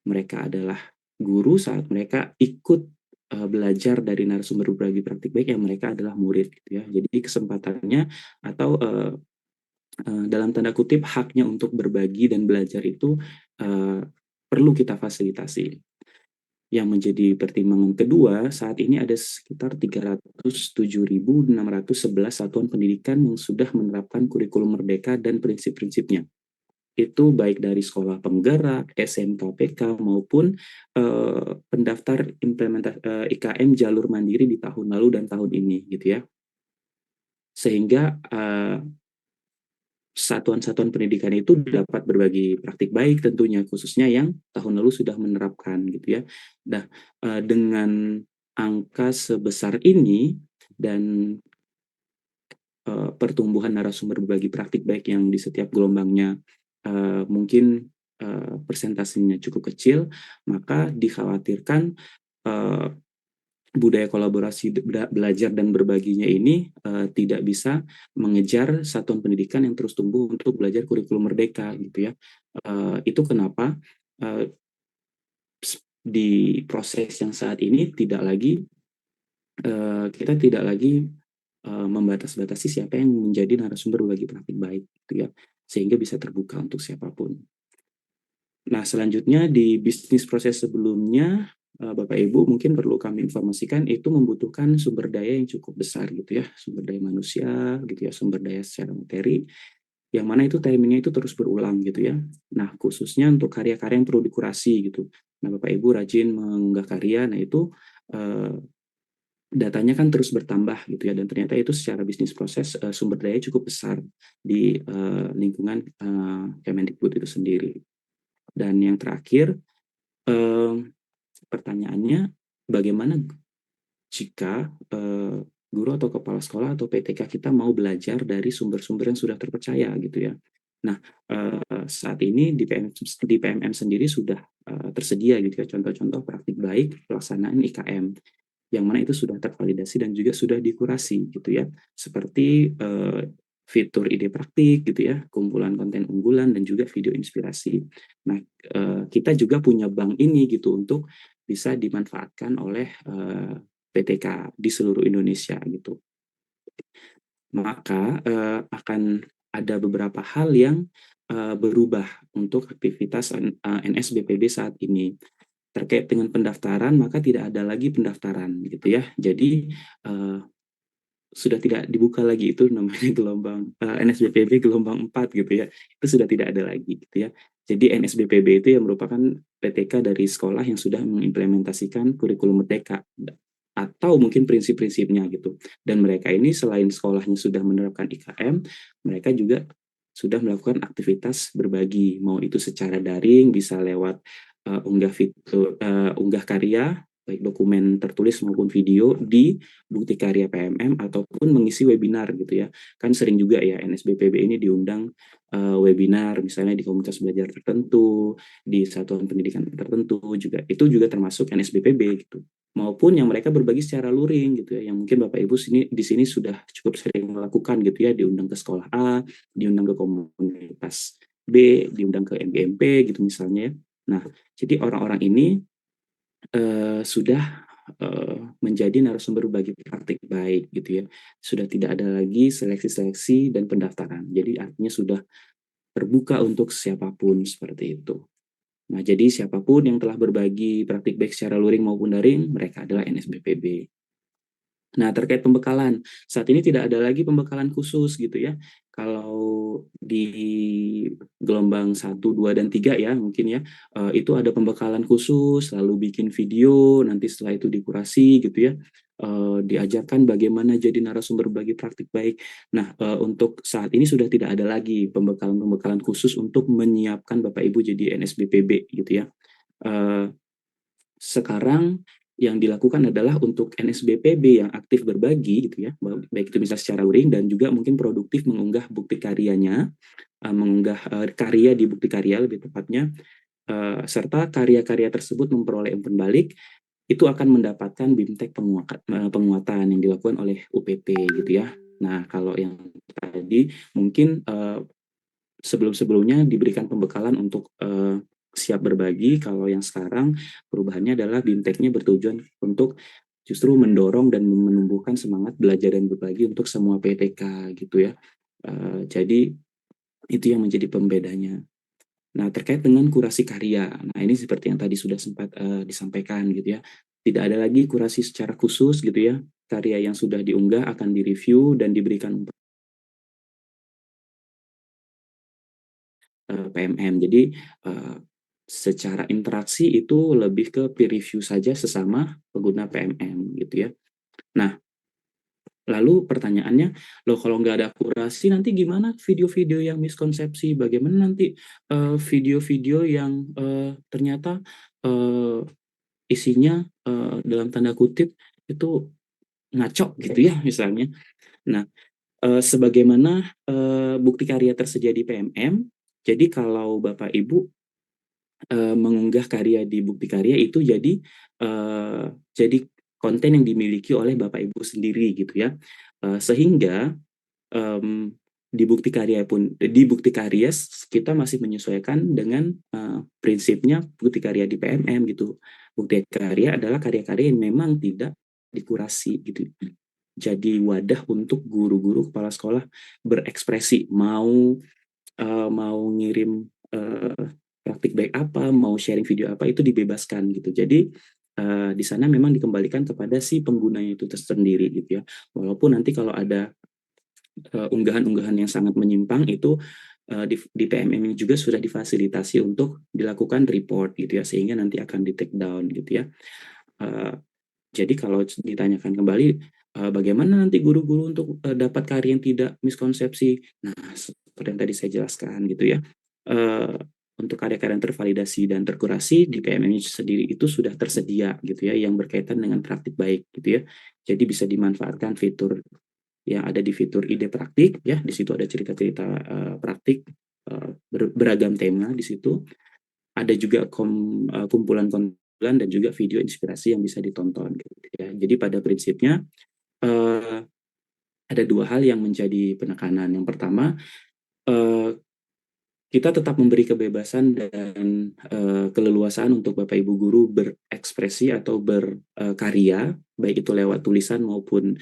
mereka adalah guru. Saat mereka ikut belajar dari narasumber berbagi praktik baik, yang mereka adalah murid gitu ya. Jadi kesempatannya atau dalam tanda kutip haknya untuk berbagi dan belajar itu perlu kita fasilitasi. Yang menjadi pertimbangan kedua, saat ini ada sekitar 307.611 satuan pendidikan yang sudah menerapkan kurikulum merdeka dan prinsip-prinsipnya. Itu baik dari sekolah penggerak, SMKPK maupun pendaftar IKM jalur mandiri di tahun lalu dan tahun ini gitu ya. sehingga satuan-satuan pendidikan itu dapat berbagi praktik baik tentunya, khususnya yang tahun lalu sudah menerapkan gitu ya. Nah, dengan angka sebesar ini dan pertumbuhan narasumber berbagi praktik baik yang di setiap gelombangnya mungkin persentasenya cukup kecil, maka dikhawatirkan budaya kolaborasi belajar dan berbaginya ini tidak bisa mengejar satuan pendidikan yang terus tumbuh untuk belajar kurikulum merdeka gitu ya. Itu kenapa di proses yang saat ini kita tidak lagi membatas-batasi siapa yang menjadi narasumber berbagi praktik baik gitu ya, sehingga bisa terbuka untuk siapapun. Nah, selanjutnya di bisnis proses sebelumnya, Bapak Ibu mungkin perlu kami informasikan itu membutuhkan sumber daya yang cukup besar gitu ya, sumber daya manusia gitu ya, sumber daya secara materi, yang mana itu timingnya itu terus berulang gitu ya. Nah, khususnya untuk karya-karya yang perlu dikurasi gitu. Nah, Bapak Ibu rajin mengunggah karya, nah itu datanya kan terus bertambah gitu ya, dan ternyata itu secara bisnis proses sumber daya cukup besar di lingkungan Kemendikbud itu sendiri. Dan yang terakhir, pertanyaannya bagaimana jika guru atau kepala sekolah atau PTK kita mau belajar dari sumber-sumber yang sudah terpercaya gitu ya. Nah, saat ini di PMM sendiri sudah tersedia gitu ya contoh-contoh praktik baik pelaksanaan IKM yang mana itu sudah tervalidasi dan juga sudah dikurasi gitu ya, seperti fitur ide praktik gitu ya, kumpulan konten unggulan dan juga video inspirasi. Nah, kita juga punya bank ini gitu untuk bisa dimanfaatkan oleh PTK di seluruh Indonesia gitu. Maka akan ada beberapa hal yang berubah untuk aktivitas NSBPB saat ini. Terkait dengan pendaftaran, maka tidak ada lagi pendaftaran gitu ya. Jadi sudah tidak dibuka lagi itu namanya gelombang NSBPB gelombang 4 gitu ya. Itu sudah tidak ada lagi gitu ya. Jadi NSBPB itu yang merupakan PTK dari sekolah yang sudah mengimplementasikan kurikulum merdeka atau mungkin prinsip-prinsipnya gitu. Dan mereka ini selain sekolahnya sudah menerapkan IKM, mereka juga sudah melakukan aktivitas berbagi, mau itu secara daring bisa lewat unggah karya baik dokumen tertulis maupun video di Bukti Karya PMM ataupun mengisi webinar gitu ya. Kan sering juga ya NSBPB ini diundang webinar misalnya di komunitas belajar tertentu, di satuan pendidikan tertentu juga. Itu juga termasuk NSBPB gitu. Maupun yang mereka berbagi secara luring gitu ya, yang mungkin Bapak Ibu di sini sudah cukup sering melakukan gitu ya, diundang ke sekolah A, diundang ke komunitas B, diundang ke MGMP gitu misalnya. Nah, jadi orang-orang ini sudah menjadi narasumber berbagi praktik baik gitu ya. Sudah tidak ada lagi seleksi-seleksi dan pendaftaran. Jadi artinya sudah terbuka untuk siapapun seperti itu. Nah, jadi siapapun yang telah berbagi praktik baik secara luring maupun daring, mereka adalah NSBPB. Nah, terkait pembekalan, saat ini tidak ada lagi pembekalan khusus gitu ya. Kalau di gelombang 1, 2, dan 3 ya mungkin ya, itu ada pembekalan khusus, lalu bikin video, nanti setelah itu dikurasi gitu ya, diajarkan bagaimana jadi narasumber bagi praktik baik. Nah, untuk saat ini sudah tidak ada lagi pembekalan-pembekalan khusus untuk menyiapkan Bapak Ibu jadi NSBPB gitu ya. Sekarang yang dilakukan adalah untuk NSBPB yang aktif berbagi gitu ya, baik itu bisa secara luring dan juga mungkin produktif mengunggah bukti karyanya, mengunggah karya di bukti karya lebih tepatnya, serta karya-karya tersebut memperoleh umpan balik, itu akan mendapatkan BIMTEK penguatan yang dilakukan oleh UPT gitu ya. Nah, kalau yang tadi mungkin sebelum-sebelumnya diberikan pembekalan untuk siap berbagi, kalau yang sekarang perubahannya adalah BIMTEK-nya bertujuan untuk justru mendorong dan menumbuhkan semangat belajar dan berbagi untuk semua PTK gitu ya. Jadi itu yang menjadi pembedanya. Nah, terkait dengan kurasi karya, nah ini seperti yang tadi sudah sempat disampaikan gitu ya. Tidak ada lagi kurasi secara khusus gitu ya. Karya yang sudah diunggah akan direview dan diberikan PMM. Jadi secara interaksi itu lebih ke peer review saja sesama pengguna PMM gitu ya. Nah, Lalu pertanyaannya, loh kalau nggak ada akurasi nanti gimana video-video yang miskonsepsi? Bagaimana nanti video-video yang ternyata eh, isinya dalam tanda kutip itu ngaco gitu ya misalnya. Nah, sebagaimana bukti karya tersedia di PMM, jadi kalau Bapak Ibu mengunggah karya di bukti karya itu jadi konten yang dimiliki oleh Bapak Ibu sendiri gitu ya. Sehingga em, di bukti karya kita masih menyesuaikan dengan prinsipnya bukti karya di PMM gitu. Bukti karya adalah karya-karya yang memang tidak dikurasi gitu. Jadi wadah untuk guru-guru kepala sekolah berekspresi, mau ngirim praktik baik apa, mau sharing video apa itu dibebaskan gitu. Jadi di sana memang dikembalikan kepada si penggunanya itu tersendiri gitu ya. Walaupun nanti kalau ada unggahan-unggahan yang sangat menyimpang itu di PMM ini juga sudah difasilitasi untuk dilakukan report gitu ya, sehingga nanti akan di take down gitu ya. Jadi kalau ditanyakan kembali bagaimana nanti guru-guru untuk dapat karya yang tidak miskonsepsi. Nah, seperti yang tadi saya jelaskan gitu ya. Untuk karya-karya yang tervalidasi dan terkurasi di PMM sendiri itu sudah tersedia gitu ya, yang berkaitan dengan praktik baik gitu ya. Jadi bisa dimanfaatkan fitur yang ada di fitur ide praktik ya. Di situ ada cerita-cerita praktik beragam tema di situ. Ada juga kumpulan-kumpulan dan juga video inspirasi yang bisa ditonton gitu ya. Jadi pada prinsipnya ada dua hal yang menjadi penekanan. Yang pertama, kita tetap memberi kebebasan dan keleluasaan untuk Bapak Ibu guru berekspresi atau berkarya, baik itu lewat tulisan maupun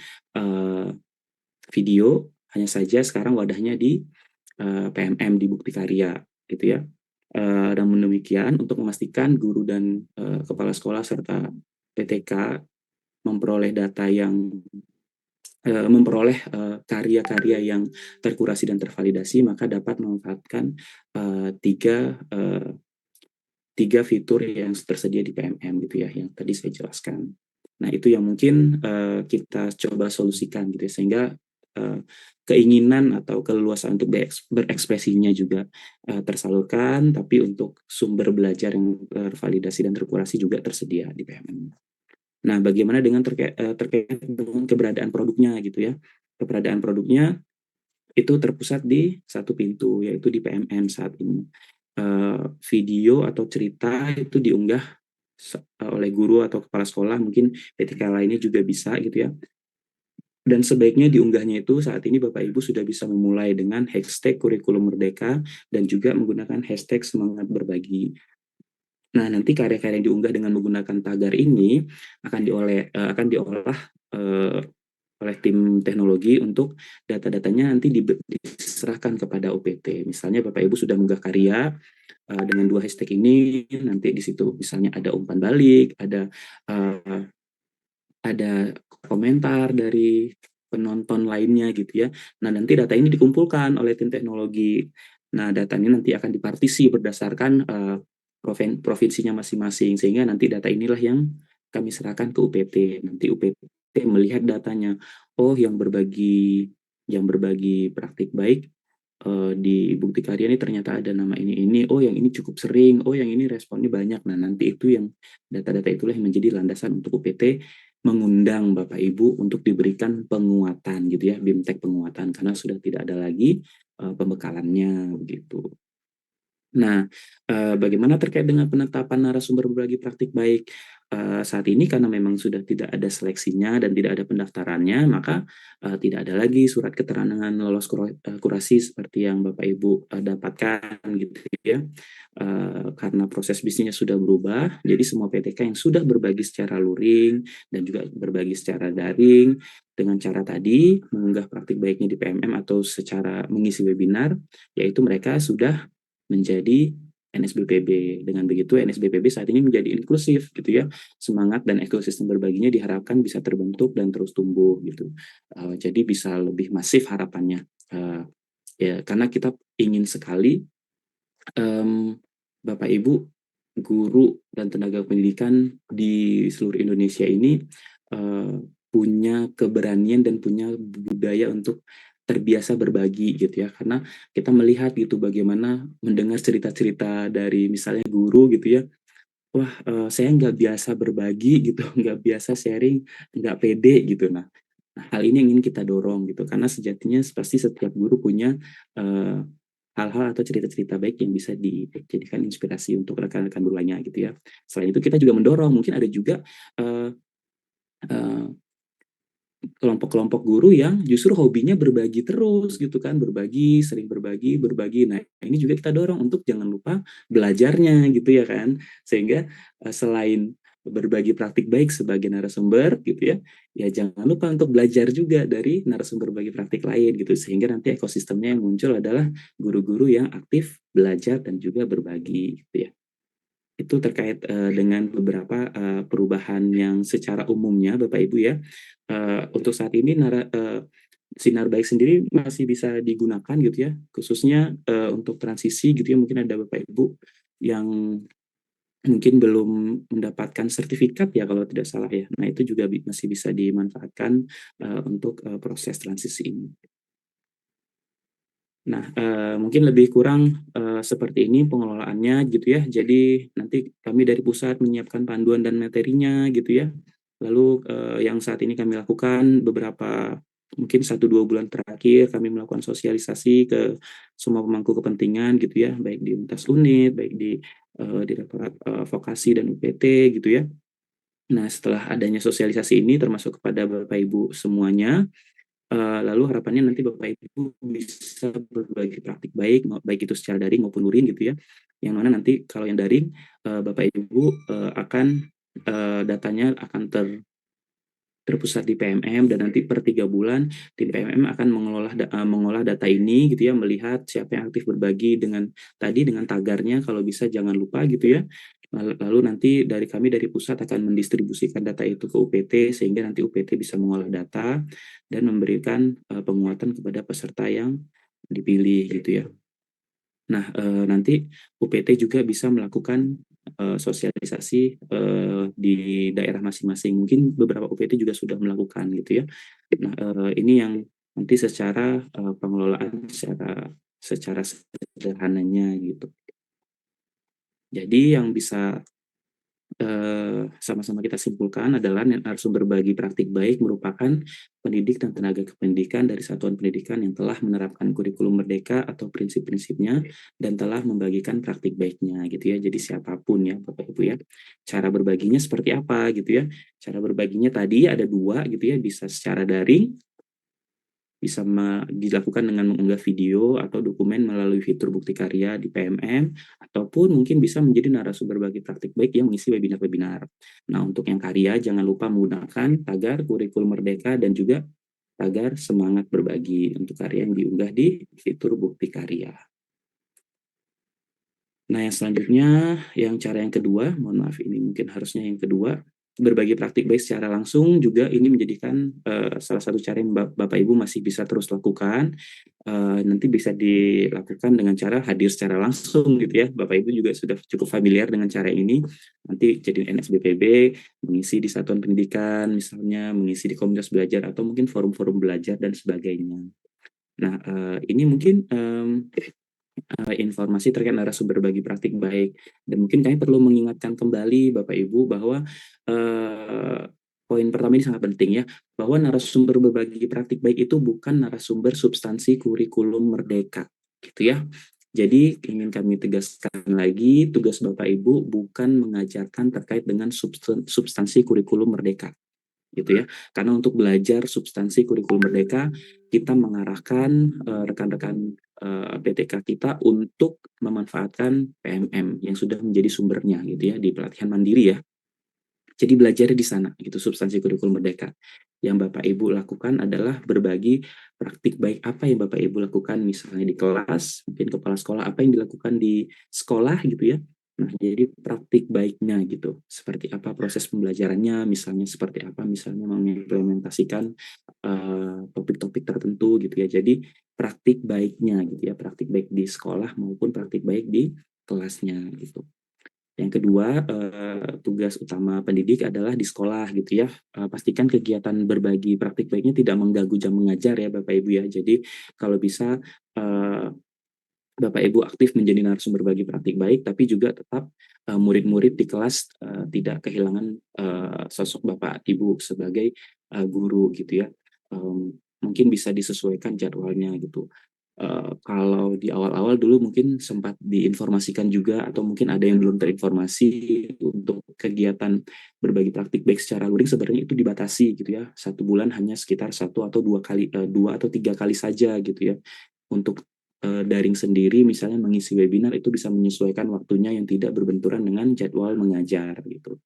video. Hanya saja sekarang wadahnya di PMM, di bukti karya gitu ya. Namun demikian, untuk memastikan guru dan kepala sekolah serta PTK memperoleh karya-karya yang terkurasi dan tervalidasi, maka dapat memanfaatkan tiga fitur yang tersedia di PMM gitu ya, yang tadi saya jelaskan. Nah, itu yang mungkin kita coba solusikan gitu ya, sehingga keinginan atau keleluasaan untuk berekspresinya juga tersalurkan, tapi untuk sumber belajar yang tervalidasi dan terkurasi juga tersedia di PMM. Nah, bagaimana dengan terkait dengan keberadaan produknya gitu ya? Keberadaan produknya itu terpusat di satu pintu, yaitu di PMM saat ini. Video atau cerita itu diunggah oleh guru atau kepala sekolah, mungkin PTK lainnya juga bisa gitu ya. Dan sebaiknya diunggahnya itu saat ini Bapak Ibu sudah bisa memulai dengan hashtag kurikulum merdeka dan juga menggunakan hashtag semangat berbagi. Nah, nanti karya-karya yang diunggah dengan menggunakan tagar ini akan diolah oleh tim teknologi untuk data-datanya nanti diserahkan kepada OPT. Misalnya Bapak Ibu sudah mengunggah karya dengan 2 hashtag ini, nanti di situ misalnya ada umpan balik, ada komentar dari penonton lainnya gitu ya. Nah, nanti data ini dikumpulkan oleh tim teknologi. Nah, data ini nanti akan dipartisi berdasarkan provinsinya masing-masing, sehingga nanti data inilah yang kami serahkan ke UPT. Nanti UPT melihat datanya, oh yang berbagi praktik baik di bukti karya ini ternyata ada nama ini, oh yang ini cukup sering, oh yang ini responnya banyak. Nah, nanti itu yang data-data itulah yang menjadi landasan untuk UPT mengundang Bapak Ibu untuk diberikan penguatan gitu ya, BIMTEK penguatan, karena sudah tidak ada lagi pembekalannya begitu. Nah, bagaimana terkait dengan penetapan narasumber berbagi praktik baik? Saat ini karena memang sudah tidak ada seleksinya dan tidak ada pendaftarannya, maka tidak ada lagi surat keterangan lolos kurasi seperti yang Bapak Ibu dapatkan gitu ya. Karena proses bisnisnya sudah berubah, jadi semua PTK yang sudah berbagi secara luring dan juga berbagi secara daring dengan cara tadi mengunggah praktik baiknya di PMM atau secara mengisi webinar, yaitu mereka sudah menjadi NSBPB. Dengan begitu NSBPB saat ini menjadi inklusif gitu ya. Semangat dan ekosistem berbaginya diharapkan bisa terbentuk dan terus tumbuh gitu. Jadi bisa lebih masif harapannya. Ya karena kita ingin sekali Bapak Ibu guru dan tenaga pendidikan di seluruh Indonesia ini punya keberanian dan punya budaya untuk terbiasa berbagi gitu ya, karena kita melihat gitu bagaimana mendengar cerita-cerita dari misalnya guru gitu ya, wah saya nggak biasa berbagi gitu, nggak biasa sharing, nggak pede gitu. Nah, hal ini yang ingin kita dorong gitu, karena sejatinya pasti setiap guru punya hal-hal atau cerita-cerita baik yang bisa dijadikan inspirasi untuk rekan-rekan guru lainnya gitu ya. Selain itu kita juga mendorong, mungkin ada juga eh, eh, kelompok-kelompok guru yang justru hobinya berbagi terus gitu kan, berbagi, sering berbagi, berbagi. Nah, ini juga kita dorong untuk jangan lupa belajarnya gitu ya kan. Sehingga selain berbagi praktik baik sebagai narasumber gitu ya, ya jangan lupa untuk belajar juga dari narasumber berbagi praktik lain gitu. Sehingga nanti ekosistemnya yang muncul adalah guru-guru yang aktif belajar dan juga berbagi gitu ya. Itu terkait dengan beberapa perubahan yang secara umumnya Bapak Ibu ya. Untuk saat ini Sinar Baik sendiri masih bisa digunakan gitu ya, khususnya untuk transisi gitu ya, mungkin ada Bapak Ibu yang mungkin belum mendapatkan sertifikat ya kalau tidak salah ya. Nah, itu juga masih bisa dimanfaatkan untuk proses transisi ini. Nah, mungkin lebih kurang seperti ini pengelolaannya gitu ya. Jadi nanti kami dari pusat menyiapkan panduan dan materinya gitu ya. Lalu yang saat ini kami lakukan beberapa mungkin 1-2 bulan terakhir kami melakukan sosialisasi ke semua pemangku kepentingan gitu ya, baik di lintas unit, baik di Direktorat Vokasi dan UPT gitu ya. Nah, setelah adanya sosialisasi ini termasuk kepada Bapak Ibu semuanya, lalu harapannya nanti Bapak Ibu bisa berbagi praktik baik, baik itu secara daring maupun luring gitu ya. Yang mana nanti kalau yang daring, Bapak Ibu akan datanya akan terpusat di PMM dan nanti per 3 bulan tim PMM akan mengolah data ini gitu ya, melihat siapa yang aktif berbagi dengan tagarnya kalau bisa jangan lupa gitu ya. Lalu nanti kami dari pusat akan mendistribusikan data itu ke UPT sehingga nanti UPT bisa mengolah data dan memberikan penguatan kepada peserta yang dipilih gitu ya. Nah, nanti UPT juga bisa melakukan sosialisasi di daerah masing-masing. Mungkin beberapa UPT juga sudah melakukan gitu ya. Nah, ini yang nanti secara pengelolaan secara sederhananya gitu. Jadi yang bisa sama-sama kita simpulkan adalah narasumber berbagi praktik baik merupakan pendidik dan tenaga kependidikan dari satuan pendidikan yang telah menerapkan kurikulum merdeka atau prinsip-prinsipnya dan telah membagikan praktik baiknya gitu ya. Jadi siapapun ya Bapak Ibu ya, cara berbaginya seperti apa gitu ya. Cara berbaginya tadi ada 2 gitu ya, bisa secara daring, bisa dilakukan dengan mengunggah video atau dokumen melalui fitur bukti karya di PMM, ataupun mungkin bisa menjadi narasumber bagi praktik baik yang mengisi webinar-webinar. Nah, untuk yang karya, jangan lupa menggunakan tagar kurikulum merdeka dan juga tagar semangat berbagi untuk karya yang diunggah di fitur bukti karya. Nah, yang selanjutnya, cara yang kedua, mohon maaf ini mungkin harusnya yang kedua, berbagi praktik baik secara langsung juga ini menjadikan salah satu cara yang Bapak Ibu masih bisa terus lakukan. Nanti bisa dilakukan dengan cara hadir secara langsung gitu ya. Bapak Ibu juga sudah cukup familiar dengan cara ini. Nanti jadi NSBPB, mengisi di satuan pendidikan, misalnya mengisi di komunitas belajar atau mungkin forum-forum belajar dan sebagainya. Nah, ini mungkin informasi terkait narasumber berbagi praktik baik. Dan mungkin kami perlu mengingatkan kembali Bapak Ibu bahwa poin pertama ini sangat penting ya, bahwa narasumber berbagi praktik baik itu bukan narasumber substansi kurikulum merdeka, gitu ya. Jadi ingin kami tegaskan lagi, tugas Bapak Ibu bukan mengajarkan terkait dengan substansi kurikulum merdeka, gitu ya. Karena untuk belajar substansi kurikulum merdeka, kita mengarahkan rekan-rekan PTK kita untuk memanfaatkan PMM yang sudah menjadi sumbernya gitu ya di pelatihan mandiri ya. Jadi belajarnya di sana gitu substansi kurikulum merdeka. Yang Bapak Ibu lakukan adalah berbagi praktik baik apa yang Bapak Ibu lakukan misalnya di kelas, mungkin kepala sekolah apa yang dilakukan di sekolah gitu ya. Nah, jadi praktik baiknya gitu. Seperti apa proses pembelajarannya, misalnya seperti apa misalnya mengimplementasikan topik-topik tertentu gitu ya. Jadi praktik baiknya gitu ya, praktik baik di sekolah maupun praktik baik di kelasnya gitu. Yang kedua, tugas utama pendidik adalah di sekolah gitu ya. Pastikan kegiatan berbagi praktik baiknya tidak mengganggu jam mengajar ya Bapak Ibu ya. Jadi kalau bisa Bapak Ibu aktif menjadi narasumber berbagi praktik baik, tapi juga tetap murid-murid di kelas tidak kehilangan sosok Bapak Ibu sebagai guru gitu ya. Mungkin bisa disesuaikan jadwalnya gitu. Kalau di awal-awal dulu mungkin sempat diinformasikan juga atau mungkin ada yang belum terinformasi untuk kegiatan berbagi praktik baik secara luring sebenarnya itu dibatasi gitu ya. 1 bulan hanya sekitar 1 atau 2 kali, 2 atau 3 kali saja gitu ya. Untuk daring sendiri misalnya mengisi webinar itu bisa menyesuaikan waktunya yang tidak berbenturan dengan jadwal mengajar gitu.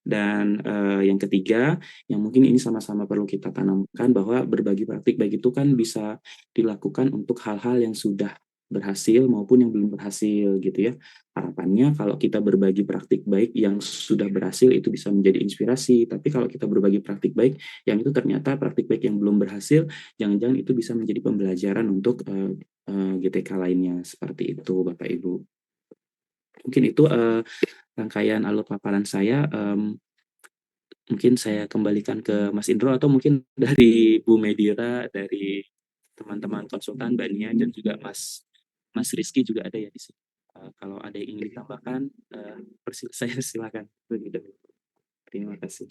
Dan yang ketiga, yang mungkin ini sama-sama perlu kita tanamkan bahwa berbagi praktik baik itu kan bisa dilakukan untuk hal-hal yang sudah berhasil maupun yang belum berhasil gitu ya. Harapannya kalau kita berbagi praktik baik yang sudah berhasil itu bisa menjadi inspirasi, tapi kalau kita berbagi praktik baik yang itu ternyata praktik baik yang belum berhasil, jangan-jangan itu bisa menjadi pembelajaran untuk GTK lainnya, seperti itu Bapak Ibu. Mungkin itu rangkaian alur paparan saya. Mungkin saya kembalikan ke Mas Indro atau mungkin dari Bu Medira, dari teman-teman konsultan Mbak Nia dan juga Mas Rizky juga ada ya di sini. Kalau ada yang ingin ditambahkan, saya silakan. Begitu. Terima kasih.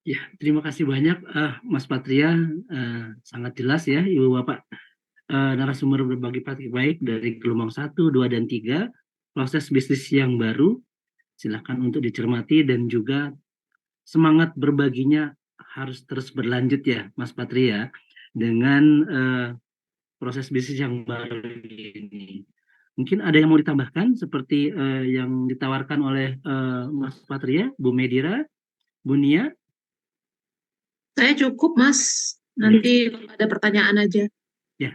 Ya, terima kasih banyak Mas Patria, sangat jelas ya Ibu Bapak narasumber berbagi praktik baik dari gelombang 1, 2, dan 3, proses bisnis yang baru. Silakan untuk dicermati dan juga semangat berbaginya harus terus berlanjut ya Mas Patria dengan proses bisnis yang baru ini. Mungkin ada yang mau ditambahkan seperti yang ditawarkan oleh Mas Patria, Bu Medira, Bu Nia? Saya cukup, Mas. Nanti kalau ada pertanyaan aja. Ya,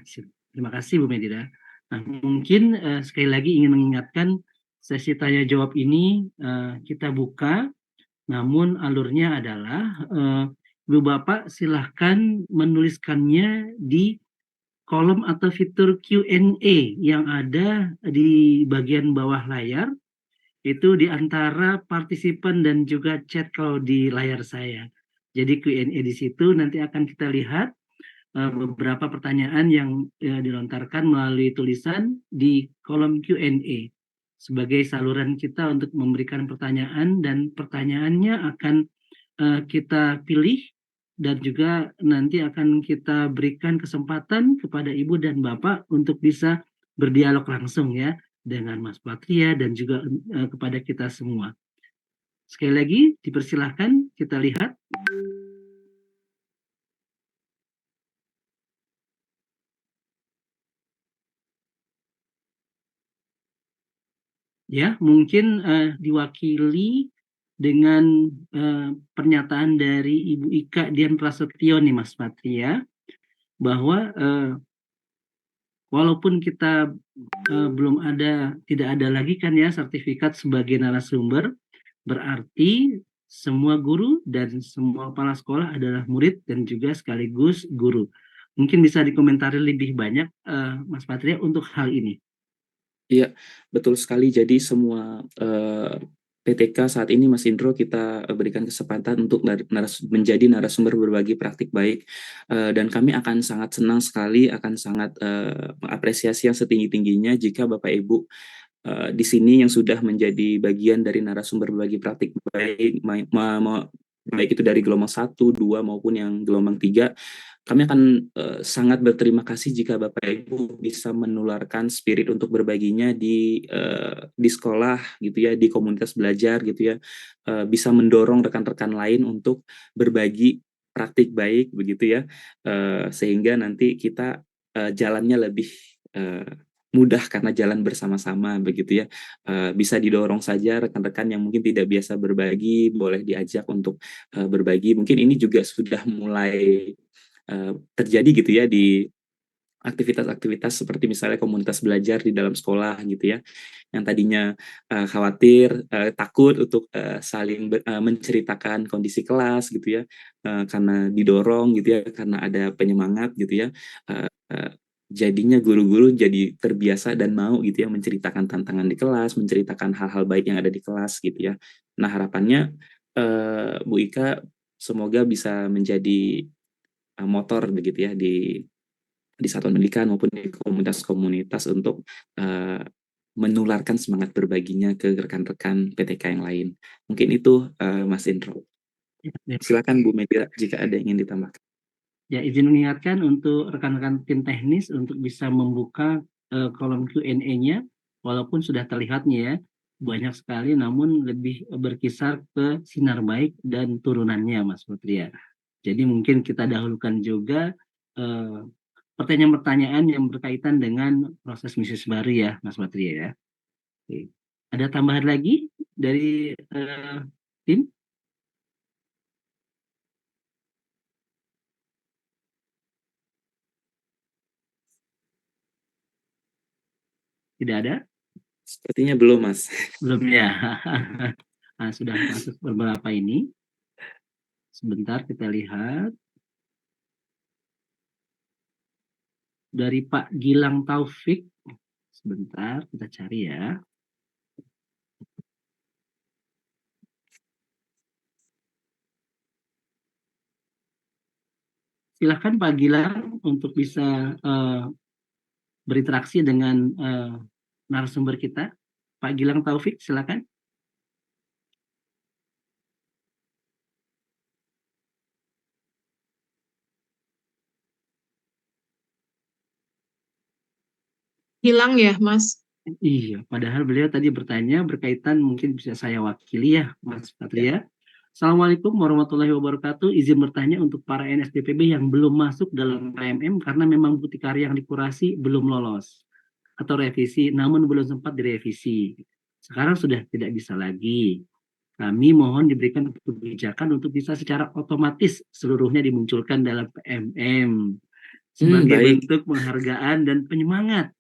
terima kasih Bu Medira. Nah, mungkin sekali lagi ingin mengingatkan sesi tanya jawab ini kita buka, namun alurnya adalah Ibu Bapak silahkan menuliskannya di kolom atau fitur Q&A yang ada di bagian bawah layar, itu di antara partisipan dan juga chat kalau di layar saya. Jadi Q&A di situ nanti akan kita lihat beberapa pertanyaan yang dilontarkan melalui tulisan di kolom Q&A sebagai saluran kita untuk memberikan pertanyaan, dan pertanyaannya akan kita pilih dan juga nanti akan kita berikan kesempatan kepada Ibu dan Bapak untuk bisa berdialog langsung ya dengan Mas Patria dan juga kepada kita semua. Sekali lagi dipersilahkan kita lihat. Ya, mungkin diwakili dengan pernyataan dari Ibu Ika Dian Prasetyo nih Mas Patria, bahwa walaupun kita tidak ada lagi kan ya sertifikat sebagai narasumber, berarti semua guru dan semua kepala sekolah adalah murid dan juga sekaligus guru. Mungkin bisa dikomentari lebih banyak Mas Patria untuk hal ini. Iya, betul sekali. Jadi semua PTK saat ini Mas Indro kita berikan kesempatan untuk menjadi narasumber berbagi praktik baik, dan kami akan sangat senang sekali, akan sangat mengapresiasi yang setinggi-tingginya jika Bapak Ibu di sini yang sudah menjadi bagian dari narasumber berbagi praktik baik, baik itu dari gelombang 1, 2 maupun yang gelombang 3. Kami akan sangat berterima kasih jika Bapak Ibu bisa menularkan spirit untuk berbaginya di sekolah gitu ya, di komunitas belajar gitu ya, bisa mendorong rekan-rekan lain untuk berbagi praktik baik begitu ya, sehingga nanti kita jalannya lebih mudah karena jalan bersama-sama begitu ya. Bisa didorong saja rekan-rekan yang mungkin tidak biasa berbagi, boleh diajak untuk berbagi. Mungkin ini juga sudah mulai terjadi gitu ya di aktivitas-aktivitas seperti misalnya komunitas belajar di dalam sekolah gitu ya, yang tadinya khawatir, takut untuk saling menceritakan kondisi kelas gitu ya, karena didorong gitu ya, karena ada penyemangat gitu ya, jadinya guru-guru jadi terbiasa dan mau gitu ya menceritakan tantangan di kelas, menceritakan hal-hal baik yang ada di kelas gitu ya. Nah harapannya Bu Ika semoga bisa menjadi motor begitu ya di satuan pendidikan maupun di komunitas-komunitas untuk menularkan semangat berbaginya ke rekan-rekan PTK yang lain. Mungkin itu Mas Indro. Ya, Silakan Bu Medira jika ada yang ingin ditambahkan. ya, izin mengingatkan untuk rekan-rekan tim teknis untuk bisa membuka kolom Q&A-nya, walaupun sudah terlihat nih ya, banyak sekali, namun lebih berkisar ke sinar baik dan turunannya, Mas Putri ya. Jadi mungkin kita dahulukan juga eh, pertanyaan-pertanyaan yang berkaitan dengan proses bisnis baru ya, Mas Putri ya. Oke. Ada tambahan lagi dari tim? Tidak ada? Sepertinya belum Mas. Belum ya. Nah, sudah masuk beberapa ini. Sebentar kita lihat. Dari Pak Gilang Taufik. Sebentar kita cari ya. Silakan Pak Gilang untuk bisa berinteraksi dengan narasumber kita. Pak Gilang Taufik, silakan. Hilang ya, Mas? Iya, padahal beliau tadi bertanya berkaitan, mungkin bisa saya wakili ya, Mas Patria. Assalamualaikum warahmatullahi wabarakatuh. Izin bertanya untuk para NSDPB yang belum masuk dalam PMM karena memang bukti karya yang dikurasi belum lolos atau revisi, namun belum sempat direvisi. Sekarang sudah tidak bisa lagi. Kami mohon diberikan kebijakan untuk bisa secara otomatis seluruhnya dimunculkan dalam PMM sebagai Baik. bentuk penghargaan dan penyemangat.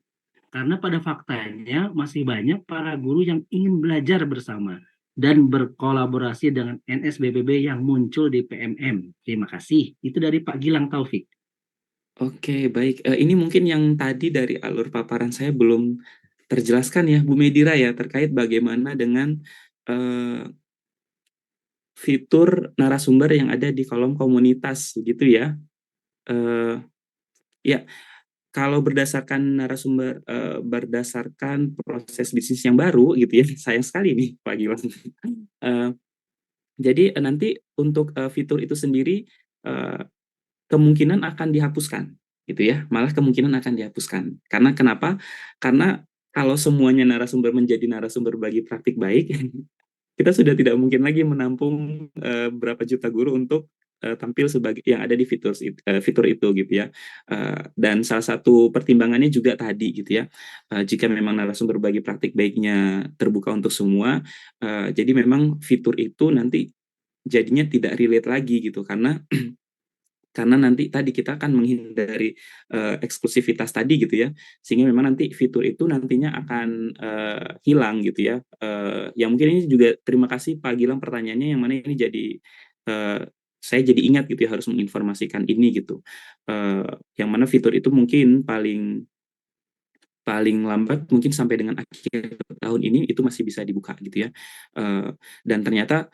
Karena pada faktanya masih banyak para guru yang ingin belajar bersama dan berkolaborasi dengan NSBPB yang muncul di PMM. Terima kasih. Itu dari Pak Gilang Taufik. Oke, baik. Ini mungkin yang tadi dari alur paparan saya belum terjelaskan ya, Bu Medira ya, terkait bagaimana dengan fitur narasumber yang ada di kolom komunitas, gitu ya. Ya, kalau berdasarkan narasumber, berdasarkan proses bisnis yang baru, gitu ya, sayang sekali nih Pak Gilang. Jadi nanti untuk fitur itu sendiri kemungkinan akan dihapuskan, gitu ya. Malah kemungkinan akan dihapuskan. Karena kenapa? Karena kalau semuanya narasumber menjadi narasumber bagi praktik baik, kita sudah tidak mungkin lagi menampung berapa juta guru untuk tampil sebagai yang ada di fitur itu gitu ya. Dan salah satu pertimbangannya juga tadi gitu ya. Jika memang narasumber bagi praktik baiknya terbuka untuk semua, jadi memang fitur itu nanti jadinya tidak relate lagi gitu karena nanti tadi kita akan menghindari eksklusivitas tadi gitu ya, sehingga memang nanti fitur itu nantinya akan hilang gitu ya. Yang mungkin ini juga terima kasih Pak Gilang pertanyaannya, yang mana ini jadi saya jadi ingat gitu ya harus menginformasikan ini gitu. Yang mana fitur itu mungkin paling lambat mungkin sampai dengan akhir tahun ini itu masih bisa dibuka gitu ya. Dan ternyata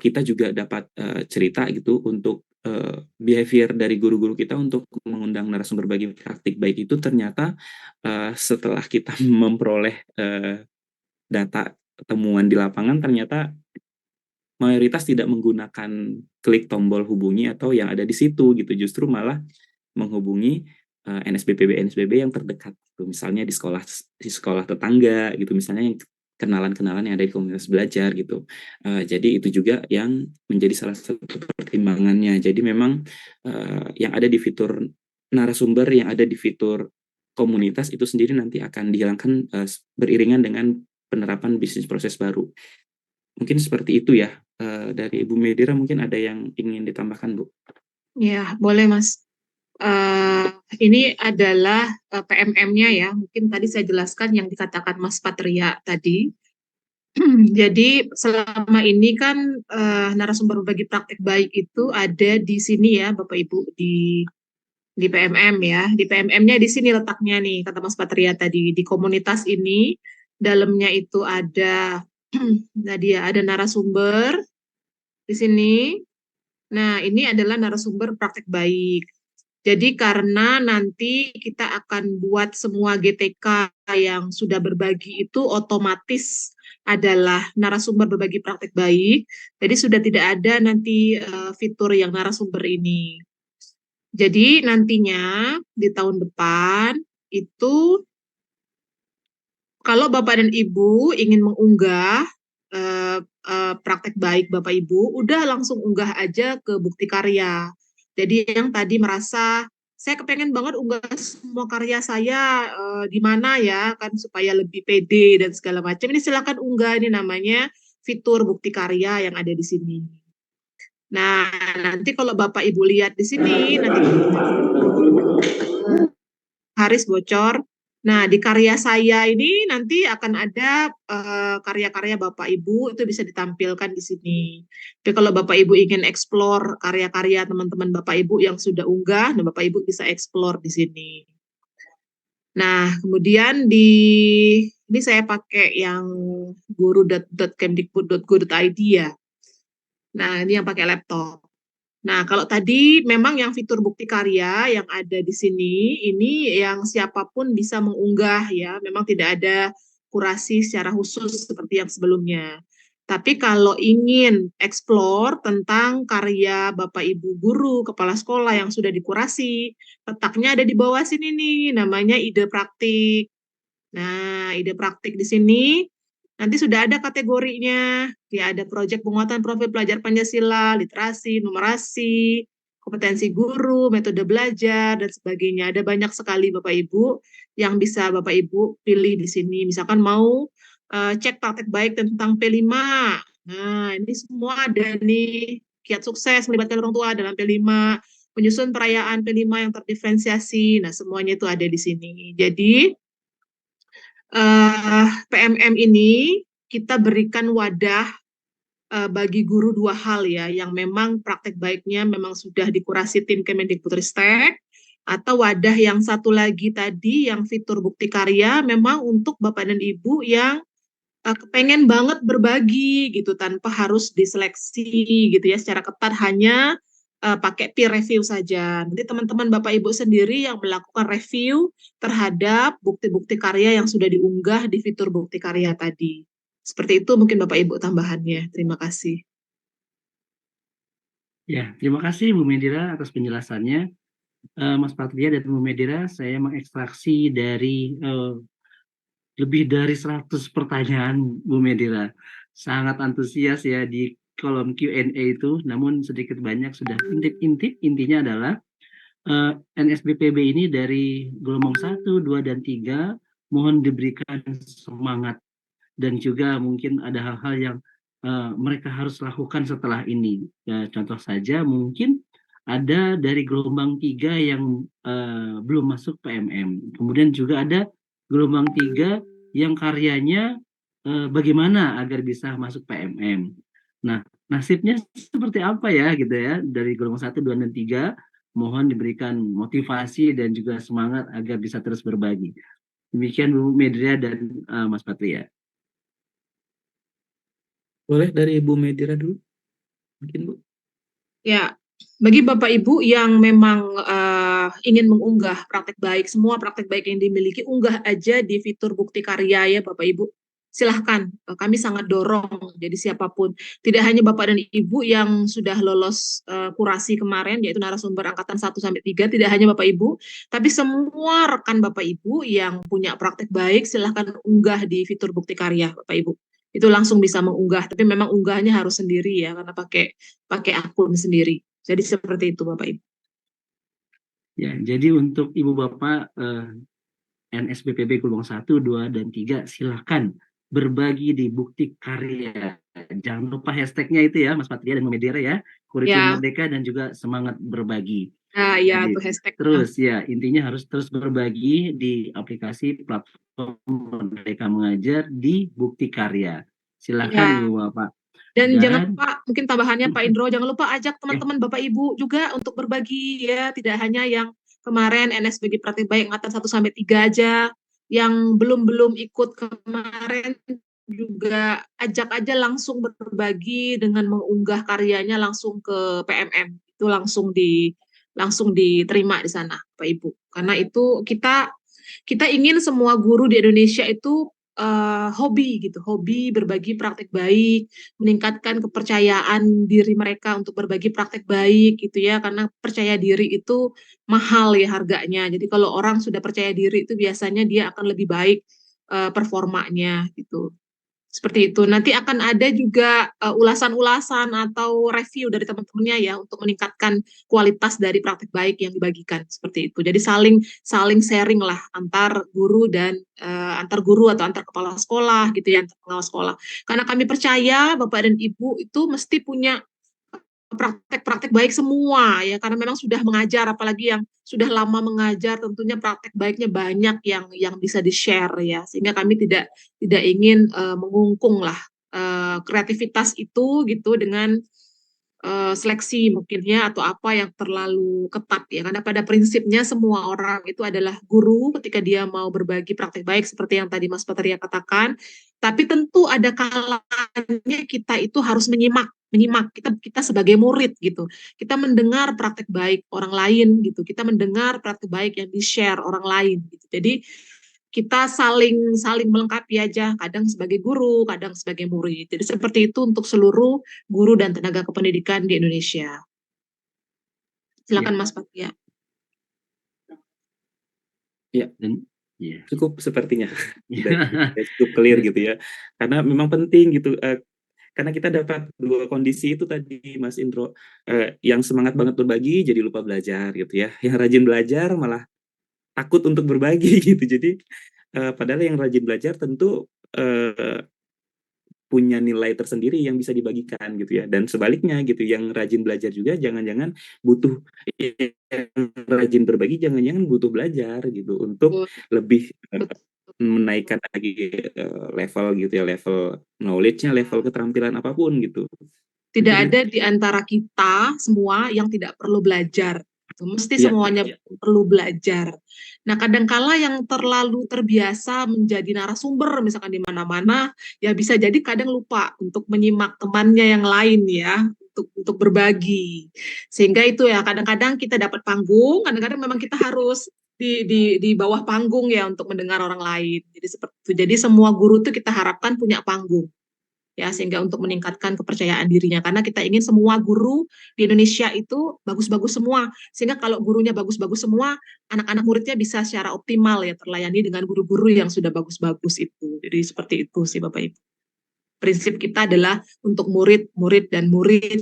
kita juga dapat cerita gitu untuk behavior dari guru-guru kita untuk mengundang narasumber bagi praktik baik itu ternyata setelah kita memperoleh data temuan di lapangan, ternyata mayoritas tidak menggunakan klik tombol hubungi atau yang ada di situ gitu, justru malah menghubungi NSBPB yang terdekat gitu. Misalnya di sekolah tetangga gitu, misalnya yang kenalan-kenalan yang ada di komunitas belajar gitu. Jadi itu juga yang menjadi salah satu pertimbangannya. Jadi memang yang ada di fitur narasumber, yang ada di fitur komunitas itu sendiri nanti akan dihilangkan beriringan dengan penerapan bisnis proses baru. Mungkin seperti itu ya. Dari Bu Medira mungkin ada yang ingin ditambahkan, Bu? Ya, boleh Mas. Ini adalah PMM-nya ya. Mungkin tadi saya jelaskan yang dikatakan Mas Patria tadi. Jadi selama ini kan narasumber berbagi praktek baik itu ada di sini ya Bapak Ibu, di Di PMM ya, di PMM-nya di sini letaknya nih, kata Mas Patria tadi. Di komunitas ini, dalamnya itu ada, ada narasumber di sini. Nah, ini adalah narasumber praktek baik. Jadi karena nanti kita akan buat semua GTK yang sudah berbagi itu otomatis adalah narasumber berbagi praktek baik. Jadi sudah tidak ada nanti fitur yang narasumber ini. Jadi nantinya di tahun depan itu kalau Bapak dan Ibu ingin mengunggah praktek baik Bapak Ibu, udah langsung unggah aja ke Bukti Karya. Jadi yang tadi merasa saya kepengen banget unggah semua karya saya di mana ya kan supaya lebih pede dan segala macam. Ini silakan unggah, ini namanya fitur Bukti Karya yang ada di sini. Nah, nanti kalau Bapak Ibu lihat di sini nanti Haris bocor. Nah, di karya saya ini nanti akan ada karya-karya Bapak Ibu itu bisa ditampilkan di sini. Jadi kalau Bapak Ibu ingin explore karya-karya teman-teman Bapak Ibu yang sudah unggah, dan Bapak Ibu bisa explore di sini. Nah, kemudian ini saya pakai yang guru.kemdikbud.go.id ya. Nah, ini yang pakai laptop. Nah, kalau tadi memang yang fitur bukti karya yang ada di sini, ini yang siapapun bisa mengunggah ya, memang tidak ada kurasi secara khusus seperti yang sebelumnya. Tapi kalau ingin explore tentang karya Bapak Ibu guru, kepala sekolah yang sudah dikurasi, letaknya ada di bawah sini nih, namanya ide praktik. Nah, ide praktik di sini nanti sudah ada kategorinya. Ya, ada proyek penguatan profil pelajar Pancasila, literasi, numerasi, kompetensi guru, metode belajar, dan sebagainya. Ada banyak sekali Bapak Ibu yang bisa Bapak Ibu pilih di sini. Misalkan mau cek praktek baik tentang P5. Nah, ini semua ada nih. Kiat sukses melibatkan orang tua dalam P5, menyusun perayaan P5 yang terdiferensiasi. Nah, semuanya itu ada di sini. Jadi, PMM ini kita berikan wadah bagi guru dua hal ya, yang memang praktek baiknya memang sudah dikurasi tim Kemendikbudristek, atau wadah yang satu lagi tadi yang fitur bukti karya memang untuk Bapak dan Ibu yang kepengen banget berbagi gitu tanpa harus diseleksi gitu ya secara ketat, hanya pakai peer review saja. Nanti teman-teman Bapak Ibu sendiri yang melakukan review terhadap bukti-bukti karya yang sudah diunggah di fitur bukti karya tadi. Seperti itu mungkin Bapak Ibu tambahannya. Terima kasih. Ya, terima kasih Bu Medira atas penjelasannya. Mas Patria dan Bu Medira, saya mengekstraksi dari lebih dari 100 pertanyaan Bu Medira. Sangat antusias ya di kolom Q&A itu, namun sedikit banyak sudah intip-intip. Intinya adalah NSBPB ini dari gelombang 1, 2, dan 3 mohon diberikan semangat, dan juga mungkin ada hal-hal yang mereka harus lakukan setelah ini. Contoh saja mungkin ada dari gelombang 3 yang belum masuk PMM. Kemudian juga ada gelombang 3 yang karyanya bagaimana agar bisa masuk PMM. Nah, nasibnya seperti apa ya gitu ya, dari gelombang 1, 2, dan 3 mohon diberikan motivasi dan juga semangat agar bisa terus berbagi. Demikian Bu Medria dan Mas Patria. Boleh dari Bu Medira dulu, mungkin Bu. Ya, bagi Bapak Ibu yang memang ingin mengunggah praktek baik, semua praktek baik yang dimiliki, unggah aja di fitur bukti karya ya Bapak Ibu. Silahkan, kami sangat dorong, jadi siapapun. Tidak hanya Bapak dan Ibu yang sudah lolos kurasi kemarin, yaitu narasumber angkatan 1-3, tidak hanya Bapak Ibu, tapi semua rekan Bapak Ibu yang punya praktek baik, silahkan unggah di fitur bukti karya Bapak Ibu. Itu langsung bisa mengunggah, tapi memang unggahnya harus sendiri ya, karena pakai akun sendiri. Jadi seperti itu Bapak Ibu. Ya, jadi untuk Ibu Bapak NSBPB gelombang 1, 2, dan 3 silahkan berbagi di bukti karya. Jangan lupa hashtagnya itu ya Mas Patria dan Bu Medira ya, kurikulum merdeka dan juga semangat berbagi. Nah, ya, Jadi, itu hashtag. terus ya intinya harus terus berbagi di aplikasi platform Merdeka Mengajar di bukti karya. Silakan Ya. Ibu Bapak. Dan jangan lupa, mungkin tambahannya Pak Indro, jangan lupa ajak teman-teman Ya. Bapak Ibu juga untuk berbagi ya, tidak hanya yang kemarin NS bagi praktik baik angkatan 1 sampai 3 aja. Yang belum ikut kemarin juga ajak aja langsung berbagi dengan mengunggah karyanya langsung ke PMM. Itu langsung diterima di sana, Pak Ibu. Karena itu kita ingin semua guru di Indonesia itu hobi gitu, hobi berbagi praktek baik, meningkatkan kepercayaan diri mereka untuk berbagi praktek baik gitu ya, karena percaya diri itu mahal ya harganya. Jadi kalau orang sudah percaya diri itu biasanya dia akan lebih baik performanya gitu. Seperti itu. Nanti akan ada juga ulasan-ulasan atau review dari teman-temannya ya untuk meningkatkan kualitas dari praktek baik yang dibagikan seperti itu. Jadi saling sharing lah antar guru dan antar guru atau antar kepala sekolah gitu ya, antar pengawas sekolah. Karena kami percaya Bapak dan Ibu itu mesti punya praktek-praktek baik semua ya, karena memang sudah mengajar, apalagi yang sudah lama mengajar tentunya praktek baiknya banyak yang bisa di-share ya, sehingga kami tidak ingin mengungkung lah kreativitas itu gitu dengan seleksi mungkin ya atau apa yang terlalu ketat ya, karena pada prinsipnya semua orang itu adalah guru ketika dia mau berbagi praktek baik seperti yang tadi Mas Patria katakan, tapi tentu ada kalanya kita itu harus menyimak kita sebagai murid gitu, kita mendengar praktek baik orang lain gitu, kita mendengar praktek baik yang di-share orang lain gitu. Jadi kita saling melengkapi aja, kadang sebagai guru, kadang sebagai murid. Jadi seperti itu untuk seluruh guru dan tenaga kependidikan di Indonesia. Silakan Mas Patria. Ya, Dan ya. cukup sepertinya. Cukup clear gitu ya. Karena memang penting gitu. Karena kita dapat dua kondisi itu tadi, Mas Indro. Yang semangat banget berbagi jadi lupa belajar gitu ya. Yang rajin belajar malah takut untuk berbagi gitu. Jadi padahal yang rajin belajar tentu punya nilai tersendiri yang bisa dibagikan gitu ya. Dan sebaliknya gitu, yang rajin belajar juga jangan-jangan butuh, yang rajin berbagi jangan-jangan butuh belajar gitu untuk lebih menaikkan lagi level gitu ya, level knowledge-nya, level keterampilan apapun gitu. Tidak ada di antara kita semua yang tidak perlu belajar. Mesti semuanya perlu belajar. Nah, kadangkala yang terlalu terbiasa menjadi narasumber misalkan di mana-mana, ya bisa jadi kadang lupa untuk menyimak temannya yang lain ya, untuk berbagi. Sehingga itu ya kadang-kadang kita dapat panggung, kadang-kadang memang kita harus di bawah panggung ya untuk mendengar orang lain. Jadi seperti itu. Jadi semua guru itu kita harapkan punya panggung. Ya, sehingga untuk meningkatkan kepercayaan dirinya, karena kita ingin semua guru di Indonesia itu bagus-bagus semua, sehingga kalau gurunya bagus-bagus semua, anak-anak muridnya bisa secara optimal ya terlayani dengan guru-guru yang sudah bagus-bagus itu. Jadi seperti itu sih Bapak Ibu. Prinsip kita adalah untuk murid,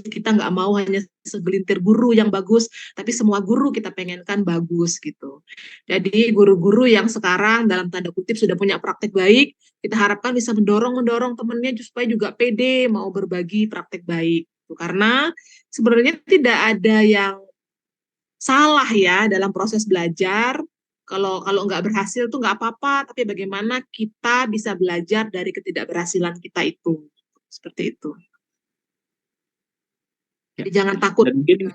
kita nggak mau hanya segelintir guru yang bagus, tapi semua guru kita pengenkan bagus gitu. Jadi guru-guru yang sekarang dalam tanda kutip sudah punya praktek baik, kita harapkan bisa mendorong temannya supaya juga pede mau berbagi praktek baik. Karena sebenarnya tidak ada yang salah ya dalam proses belajar. Kalau nggak berhasil tuh nggak apa-apa, tapi bagaimana kita bisa belajar dari ketidakberhasilan kita itu. Seperti itu. Jadi jangan takut. Dan mungkin,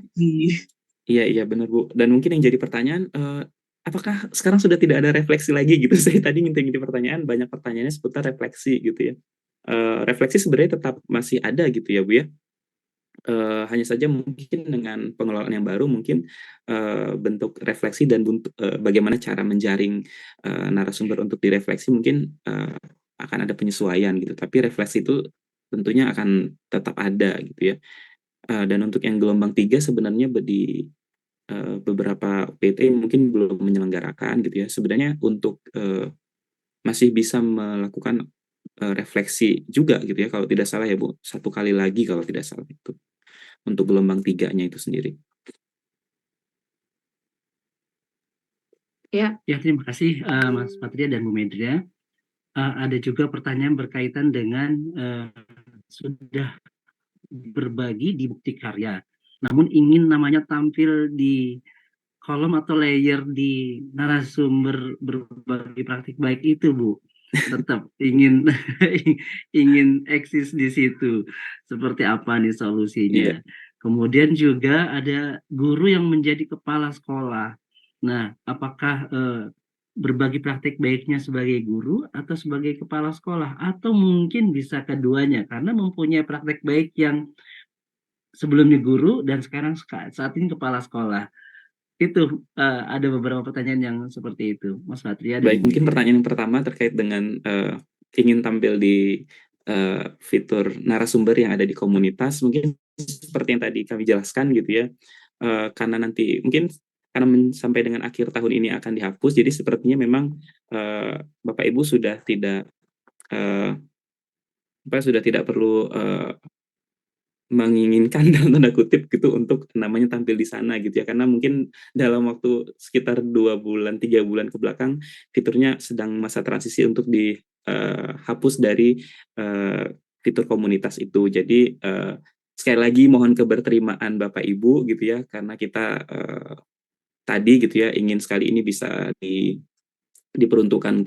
iya benar Bu. Dan mungkin yang jadi pertanyaan, apakah sekarang sudah tidak ada refleksi lagi gitu? Saya tadi ngintip pertanyaan, banyak pertanyaannya seputar refleksi gitu ya. Refleksi sebenarnya tetap masih ada gitu ya Bu ya. Hanya saja mungkin dengan pengelolaan yang baru mungkin bentuk refleksi dan bagaimana cara menjaring narasumber untuk direfleksi mungkin akan ada penyesuaian gitu. Tapi refleksi itu tentunya akan tetap ada gitu ya. Dan untuk yang gelombang 3 sebenarnya di beberapa PT mungkin belum menyelenggarakan gitu ya. Sebenarnya untuk masih bisa melakukan refleksi juga gitu ya, kalau tidak salah ya Bu, 1 kali lagi kalau tidak salah itu. Untuk gelombang 3-nya itu sendiri. Ya, terima kasih Mas Patria dan Bu Medria. Ada juga pertanyaan berkaitan dengan sudah berbagi di bukti karya, namun ingin namanya tampil di kolom atau layer di narasumber berbagi praktik baik itu, Bu. Tetap ingin ingin eksis di situ. Seperti apa nih solusinya? Kemudian juga ada guru yang menjadi kepala sekolah. Nah, apakah berbagi praktik baiknya sebagai guru atau sebagai kepala sekolah, atau mungkin bisa keduanya karena mempunyai praktek baik yang sebelumnya guru dan sekarang saat ini kepala sekolah. Itu ada beberapa pertanyaan yang seperti itu, Mas Satria dan Baik, Bu mungkin Medira. pertanyaan yang pertama terkait dengan ingin tampil di fitur narasumber yang ada di komunitas, mungkin seperti yang tadi kami jelaskan gitu ya, karena nanti mungkin karena sampai dengan akhir tahun ini akan dihapus, jadi sepertinya memang Bapak Ibu sudah tidak sudah tidak perlu menginginkan dalam tanda kutip gitu untuk namanya tampil di sana gitu ya, karena mungkin dalam waktu sekitar 2 bulan, 3 bulan ke belakang fiturnya sedang masa transisi untuk dihapus dari fitur komunitas itu. Jadi sekali lagi mohon keberterimaan Bapak Ibu gitu ya, karena kita tadi gitu ya ingin sekali ini bisa diperuntukkan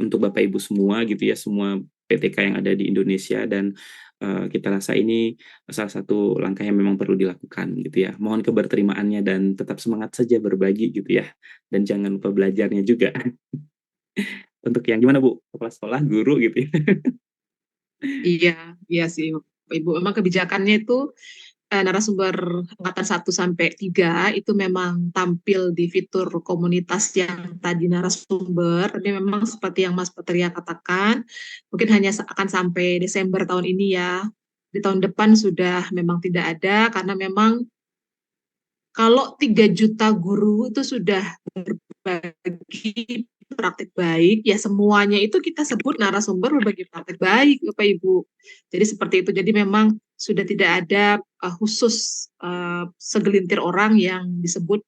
untuk Bapak Ibu semua gitu ya, semua PTK yang ada di Indonesia, dan kita rasa ini salah satu langkah yang memang perlu dilakukan gitu ya. Mohon keberterimaannya dan tetap semangat saja berbagi gitu ya, dan jangan lupa belajarnya juga. Untuk yang gimana Bu? Kepala sekolah, guru gitu ya? Iya, iya sih, Bapak Ibu. Memang kebijakannya itu narasumber angkatan 1 sampai 3 itu memang tampil di fitur komunitas yang tadi narasumber, tapi memang seperti yang Mas Patria katakan, mungkin hanya akan sampai Desember tahun ini ya. Di tahun depan sudah memang tidak ada, karena memang kalau 3 juta guru itu sudah berbagi praktik baik, ya semuanya itu kita sebut narasumber berbagi praktik baik, Bapak Ibu. Jadi seperti itu. Jadi memang sudah tidak ada khusus segelintir orang yang disebut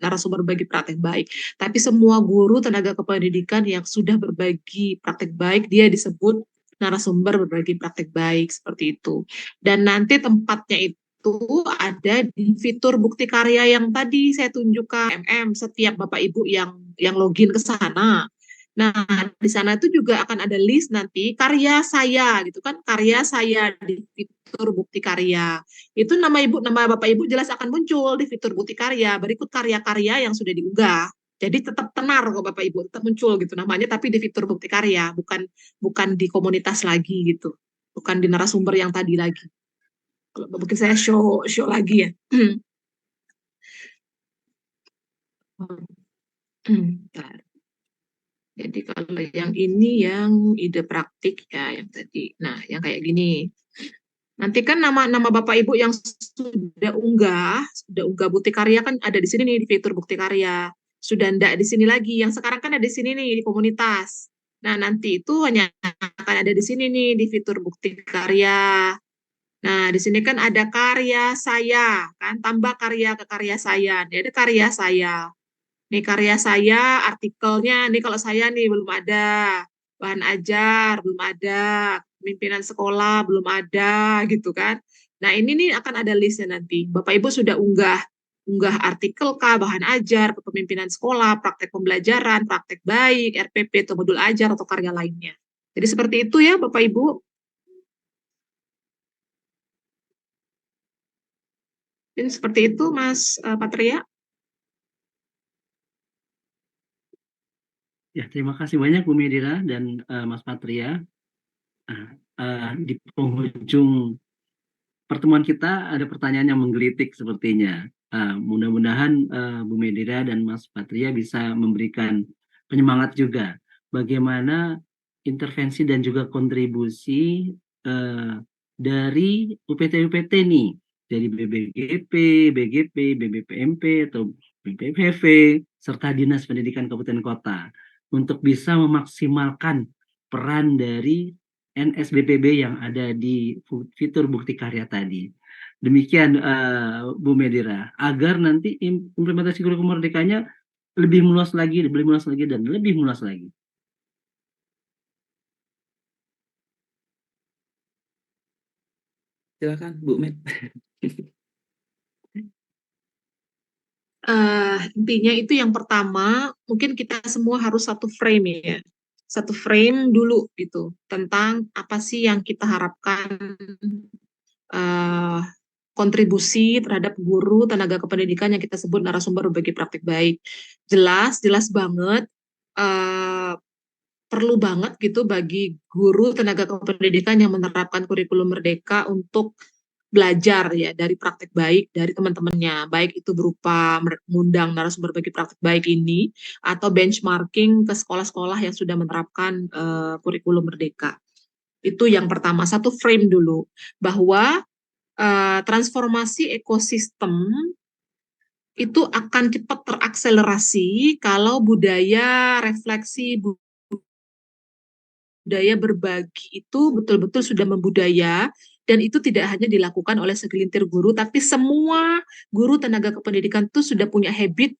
narasumber berbagi praktik baik. Tapi semua guru tenaga kependidikan yang sudah berbagi praktik baik, dia disebut narasumber berbagi praktik baik, seperti itu. Dan nanti tempatnya itu ada di fitur bukti karya yang tadi saya tunjukkan setiap Bapak Ibu yang login ke sana. Nah, di sana itu juga akan ada list nanti karya saya gitu kan, karya saya di fitur bukti karya. Itu nama Bapak Ibu jelas akan muncul di fitur bukti karya berikut karya-karya yang sudah diunggah. Jadi tetap tenar kok Bapak Ibu, tetap muncul gitu namanya, tapi di fitur bukti karya, bukan di komunitas lagi gitu. Bukan di narasumber yang tadi lagi. Kalau mungkin saya show lagi ya. Bentar. Jadi kalau yang ini yang ide praktik ya yang tadi. Nah, yang kayak gini. Nanti kan nama Bapak Ibu yang sudah unggah bukti karya kan ada di sini nih di fitur bukti karya. Sudah ndak di sini lagi. Yang sekarang kan ada di sini nih di komunitas. Nah, nanti itu hanya akan ada di sini nih di fitur bukti karya. Nah, di sini kan ada karya saya, kan tambah karya ke karya saya. Ini ada karya saya. Nih karya saya, artikelnya, nih kalau saya nih belum ada. Bahan ajar belum ada, pimpinan sekolah belum ada gitu kan. Nah, ini nih akan ada listnya nanti. Bapak Ibu sudah unggah artikel kah, bahan ajar, kepemimpinan sekolah, praktek pembelajaran, praktek baik, RPP atau modul ajar atau karya lainnya. Jadi seperti itu ya Bapak Ibu. Dan seperti itu Mas Patria. Ya, terima kasih banyak Bu Medira dan Mas Patria. Di penghujung pertemuan kita ada pertanyaan yang menggelitik sepertinya. Mudah-mudahan Bu Medira dan Mas Patria bisa memberikan penyemangat juga bagaimana intervensi dan juga kontribusi dari UPT-UPT nih, dari BBGP, BGP, BBPMP atau BPPV serta Dinas Pendidikan Kabupaten Kota untuk bisa memaksimalkan peran dari NSBPB yang ada di fitur bukti karya tadi. Demikian Bu Medira, agar nanti implementasi kurikulum merdekanya lebih meluas lagi, dan lebih meluas lagi. Silakan Bu Med. Intinya itu yang pertama, mungkin kita semua harus satu frame ya. Satu frame dulu gitu, tentang apa sih yang kita harapkan kontribusi terhadap guru tenaga kependidikan yang kita sebut narasumber berbagi praktik baik. Jelas banget, perlu banget gitu bagi guru tenaga kependidikan yang menerapkan kurikulum merdeka untuk belajar ya dari praktik baik dari teman-temannya, baik itu berupa mengundang narasumber bagi praktik baik ini atau benchmarking ke sekolah-sekolah yang sudah menerapkan kurikulum merdeka. Itu yang pertama, satu frame dulu bahwa transformasi ekosistem itu akan cepat terakselerasi kalau budaya refleksi, budaya berbagi itu betul-betul sudah membudaya, dan itu tidak hanya dilakukan oleh segelintir guru, tapi semua guru tenaga kependidikan itu sudah punya habit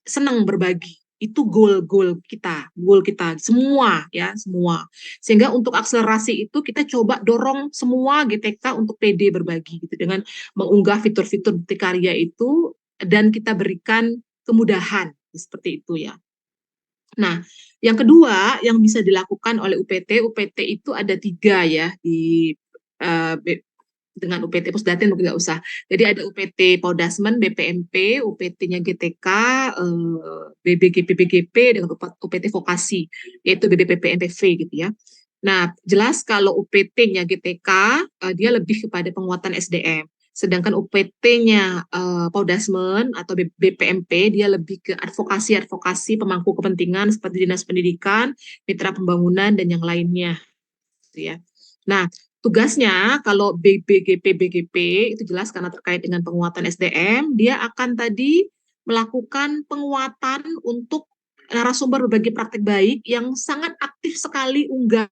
senang berbagi. Itu goal kita semua ya, semua. Sehingga untuk akselerasi itu kita coba dorong semua GTK untuk PD berbagi gitu, dengan mengunggah fitur-fitur Buktikarya itu, dan kita berikan kemudahan seperti itu ya. Nah, yang kedua yang bisa dilakukan oleh UPT itu ada 3 ya di dengan UPT Pusdatin mungkin nggak usah. Jadi ada UPT Podasmen, BPMP, UPT-nya GTK, BGP dengan UPT Vokasi, yaitu BBPP MPV gitu ya. Nah, jelas kalau UPT-nya GTK, dia lebih kepada penguatan SDM. Sedangkan UPT-nya Podasmen atau BPMP, dia lebih ke advokasi pemangku kepentingan seperti Dinas Pendidikan, Mitra Pembangunan, dan yang lainnya. Gitu ya. Nah, tugasnya kalau BGP itu jelas karena terkait dengan penguatan SDM, dia akan tadi melakukan penguatan untuk narasumber berbagi praktik baik yang sangat aktif sekali unggah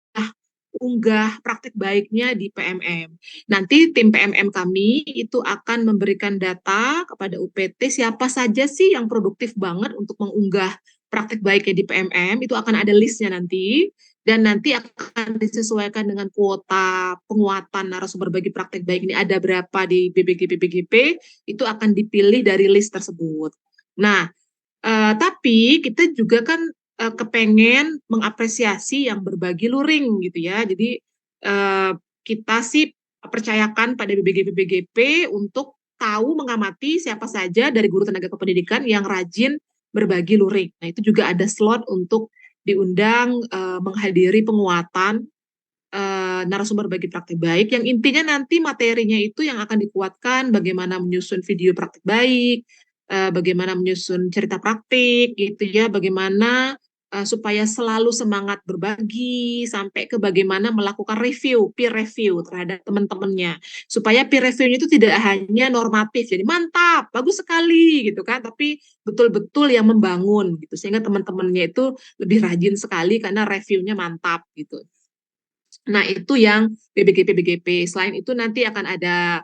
praktik baiknya di PMM. Nanti tim PMM kami itu akan memberikan data kepada UPT siapa saja sih yang produktif banget untuk mengunggah praktik baiknya di PMM, itu akan ada listnya nanti. Dan nanti akan disesuaikan dengan kuota penguatan narasumber bagi praktek baik ini ada berapa di BGP, itu akan dipilih dari list tersebut. Nah, tapi kita juga kan kepengen mengapresiasi yang berbagi luring gitu ya. Jadi kita sih percayakan pada BGP untuk tahu mengamati siapa saja dari guru tenaga kependidikan yang rajin berbagi luring. Nah, itu juga ada slot untuk diundang menghadiri penguatan narasumber bagi praktik baik, yang intinya nanti materinya itu yang akan dikuatkan bagaimana menyusun video praktik baik, bagaimana menyusun cerita praktik gitu ya, bagaimana supaya selalu semangat berbagi, sampai ke bagaimana melakukan peer review terhadap teman-temannya, supaya peer review-nya itu tidak hanya normatif, jadi mantap, bagus sekali gitu kan, tapi betul-betul yang membangun gitu, sehingga teman-temannya itu lebih rajin sekali karena review-nya mantap gitu. Nah, itu yang BGP. Selain itu nanti akan ada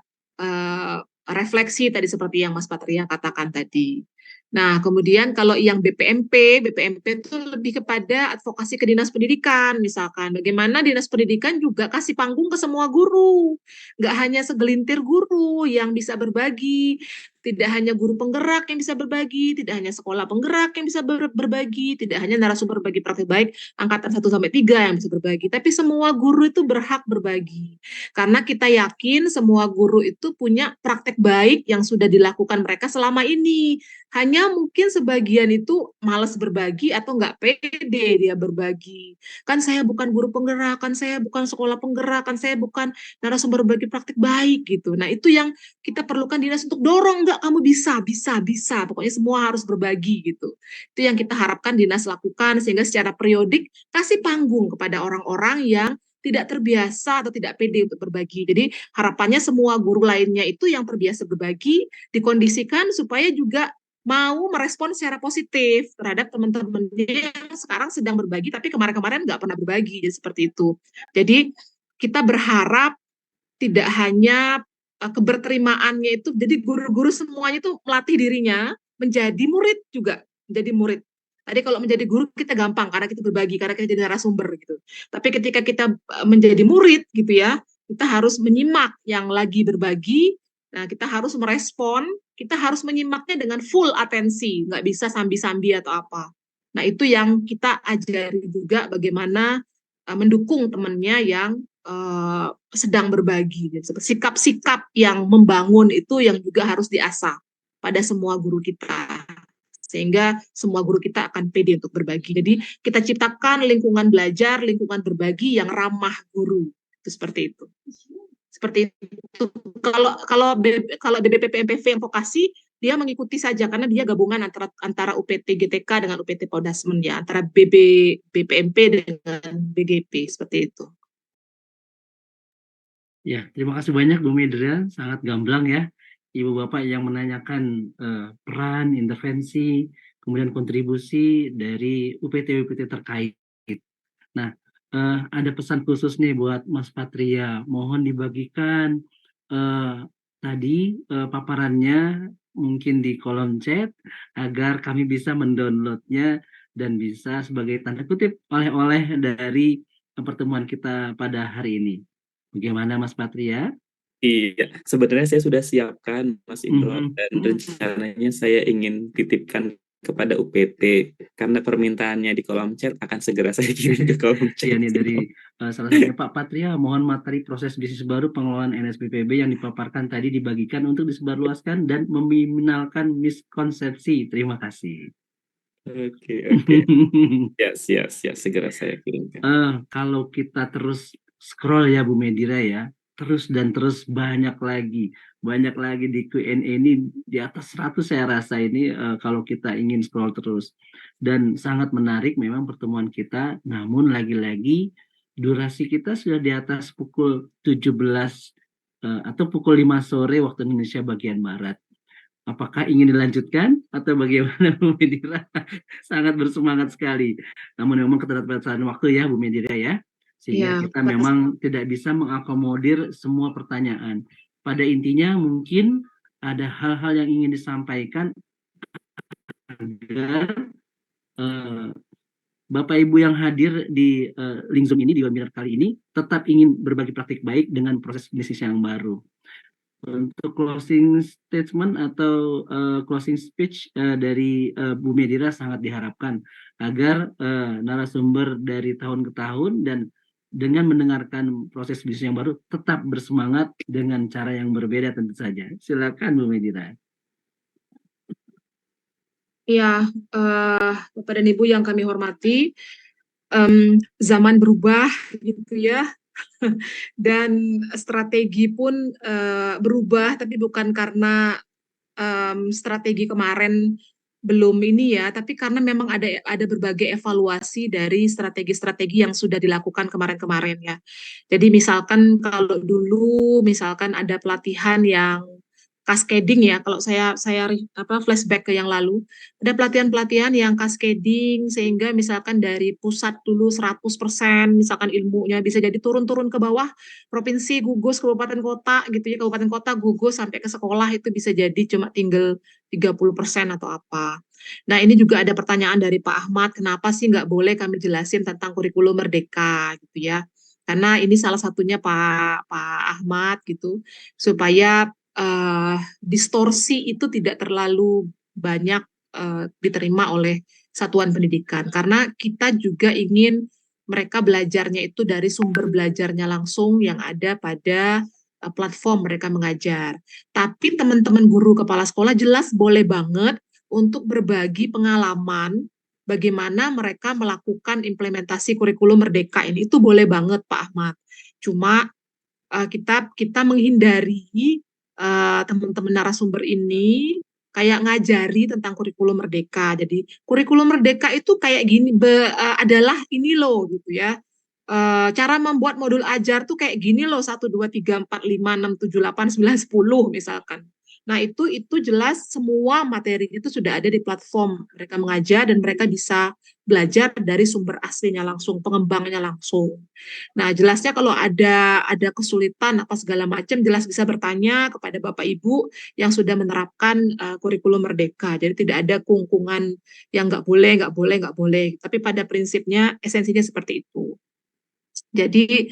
refleksi tadi seperti yang Mas Patria katakan tadi. Nah, kemudian kalau yang BPMP itu lebih kepada advokasi ke Dinas Pendidikan, misalkan bagaimana Dinas Pendidikan juga kasih panggung ke semua guru, nggak hanya segelintir guru yang bisa berbagi, tidak hanya guru penggerak yang bisa berbagi, tidak hanya sekolah penggerak yang bisa berbagi, tidak hanya narasumber berbagi praktik baik angkatan 1-3 yang bisa berbagi, tapi semua guru itu berhak berbagi. Karena kita yakin semua guru itu punya praktek baik yang sudah dilakukan mereka selama ini. Hanya mungkin sebagian itu malas berbagi atau nggak pede dia berbagi. Kan saya bukan guru penggerak, kan saya bukan sekolah penggerak, kan saya bukan narasumber berbagi praktik baik gitu. Nah, itu yang kita perlukan dinas untuk dorong, enggak, kamu bisa. Pokoknya semua harus berbagi gitu. Itu yang kita harapkan dinas lakukan, sehingga secara periodik kasih panggung kepada orang-orang yang tidak terbiasa atau tidak pede untuk berbagi. Jadi harapannya semua guru lainnya itu yang terbiasa berbagi dikondisikan supaya juga mau merespon secara positif terhadap teman-temannya yang sekarang sedang berbagi tapi kemarin-kemarin nggak pernah berbagi, jadi seperti itu. Jadi kita berharap tidak hanya keberterimaannya itu, jadi guru-guru semuanya itu melatih dirinya menjadi murid juga, menjadi murid. Tadi kalau menjadi guru kita gampang karena kita berbagi, karena kita jadi narasumber gitu. Tapi ketika kita menjadi murid gitu ya, kita harus menyimak yang lagi berbagi. Nah, kita harus merespon, kita harus menyimaknya dengan full atensi, nggak bisa sambi-sambi atau apa. Nah, itu yang kita ajari juga bagaimana mendukung temannya yang sedang berbagi. Sikap-sikap yang membangun itu yang juga harus diasah pada semua guru kita, sehingga semua guru kita akan pede untuk berbagi. Jadi kita ciptakan lingkungan belajar, lingkungan berbagi yang ramah guru. Itu seperti itu. Seperti itu. Kalau BBPP MPV yang vokasi, dia mengikuti saja karena dia gabungan antara UPT GTK dengan UPT Podasmen ya, antara BPMP dengan BGP seperti itu. Ya, terima kasih banyak Bu Medra, sangat gamblang ya. Ibu Bapak yang menanyakan peran, intervensi, kemudian kontribusi dari UPT-UPT terkait. Nah, ada pesan khusus nih buat Mas Patria. Mohon dibagikan tadi paparannya mungkin di kolom chat agar kami bisa mendownloadnya dan bisa sebagai tanda kutip oleh-oleh dari pertemuan kita pada hari ini. Bagaimana Mas Patria? Iya, sebenarnya saya sudah siapkan Mas Indro, Mhm. dan rencananya saya ingin titipkan kepada UPT karena permintaannya di kolom chat akan segera saya kirim ke kolom chat. Iya nih dari salah satunya Pak Patria, mohon materi proses bisnis baru pengelolaan NSBPB yang dipaparkan tadi dibagikan untuk disebarluaskan dan meminimalkan miskonsepsi. Terima kasih. Oke. Ya, segera saya kirimkan. Kalau kita terus scroll ya Bu Medira ya, terus dan terus banyak lagi di Q&A ini di atas 100 saya rasa ini kalau kita ingin scroll terus. Dan sangat menarik memang pertemuan kita, namun lagi-lagi durasi kita sudah di atas pukul 17 atau pukul 5 sore waktu Indonesia bagian Barat. Apakah ingin dilanjutkan atau bagaimana Bu Medira? Sangat bersemangat sekali. Namun memang keterbatasan waktu ya Bu Medira ya. Sehingga Ya, kita memang tidak bisa mengakomodir semua pertanyaan. Pada intinya mungkin ada hal-hal yang ingin disampaikan agar Bapak Ibu yang hadir di link Zoom ini, di webinar kali ini, tetap ingin berbagi praktik baik dengan proses bisnis yang baru. Untuk closing statement atau closing speech dari Bu Medira sangat diharapkan agar narasumber dari tahun ke tahun dan dengan mendengarkan proses bisnis yang baru tetap bersemangat dengan cara yang berbeda tentu saja. Silakan Bu Medira. Ya, Bapak dan Ibu yang kami hormati, zaman berubah gitu ya, dan strategi pun berubah, tapi bukan karena strategi kemarin belum ini ya, tapi karena memang ada berbagai evaluasi dari strategi-strategi yang sudah dilakukan kemarin-kemarin ya. Jadi misalkan kalau dulu misalkan ada pelatihan yang cascading ya, kalau saya flashback ke yang lalu, ada pelatihan-pelatihan yang cascading sehingga misalkan dari pusat dulu 100% misalkan ilmunya bisa jadi turun-turun ke bawah, provinsi gugus, kabupaten kota gitu ya, kabupaten kota gugus sampai ke sekolah itu bisa jadi cuma tinggal 30% atau apa. Nah, ini juga ada pertanyaan dari Pak Ahmad, kenapa sih nggak boleh kami jelasin tentang kurikulum merdeka gitu ya. Karena ini salah satunya Pak Ahmad gitu, supaya distorsi itu tidak terlalu banyak diterima oleh satuan pendidikan. Karena kita juga ingin mereka belajarnya itu dari sumber belajarnya langsung yang ada pada platform mereka mengajar. Tapi teman-teman guru kepala sekolah jelas boleh banget untuk berbagi pengalaman bagaimana mereka melakukan implementasi kurikulum merdeka ini. Itu boleh banget Pak Ahmad. Cuma kita menghindari teman-teman narasumber ini kayak ngajari tentang kurikulum merdeka. Jadi kurikulum merdeka itu kayak gini adalah ini loh gitu ya. Cara membuat modul ajar tuh kayak gini loh, 1 2 3 4 5 6 7 8 9 10 misalkan. Nah, itu jelas semua materi itu sudah ada di platform mereka mengajar dan mereka bisa belajar dari sumber aslinya langsung, pengembangnya langsung. Nah, jelasnya kalau ada kesulitan apa segala macam, jelas bisa bertanya kepada Bapak Ibu yang sudah menerapkan kurikulum merdeka. Jadi tidak ada kungkungan yang nggak boleh. Tapi pada prinsipnya esensinya seperti itu. Jadi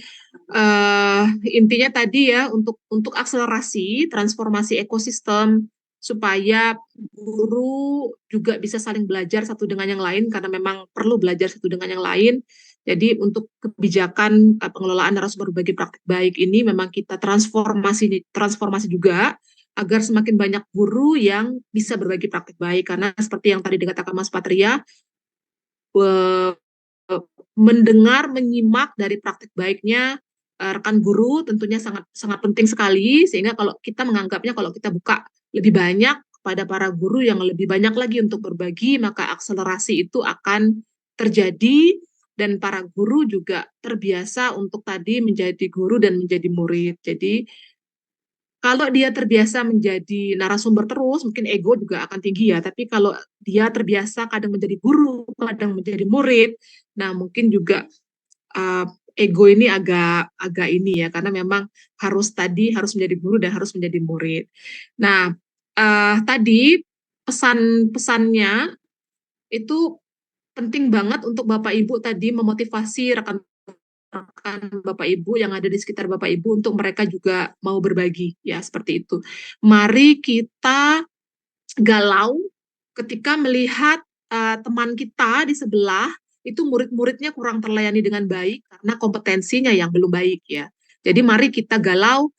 intinya tadi ya untuk akselerasi transformasi ekosistem supaya guru juga bisa saling belajar satu dengan yang lain karena memang perlu belajar satu dengan yang lain. Jadi untuk kebijakan pengelolaan narasumber berbagi praktik baik ini memang kita transformasi juga agar semakin banyak guru yang bisa berbagi praktik baik, karena seperti yang tadi dikatakan Mas Patria, eh, mendengar, menyimak dari praktik baiknya rekan guru tentunya sangat sangat penting sekali, sehingga kalau kita menganggapnya kalau kita buka lebih banyak kepada para guru yang lebih banyak lagi untuk berbagi, maka akselerasi itu akan terjadi dan para guru juga terbiasa untuk tadi menjadi guru dan menjadi murid. Jadi kalau dia terbiasa menjadi narasumber terus, mungkin ego juga akan tinggi ya. Tapi kalau dia terbiasa kadang menjadi guru, kadang menjadi murid, nah mungkin juga uh, ego ini agak ini ya, karena memang harus menjadi guru dan harus menjadi murid. Nah, tadi pesan-pesannya itu penting banget untuk Bapak Ibu tadi memotivasi rekan Bapak Ibu yang ada di sekitar Bapak Ibu untuk mereka juga mau berbagi, ya seperti itu. Mari kita galau ketika melihat teman kita di sebelah itu murid-muridnya kurang terlayani dengan baik karena kompetensinya yang belum baik ya. Jadi mari kita galau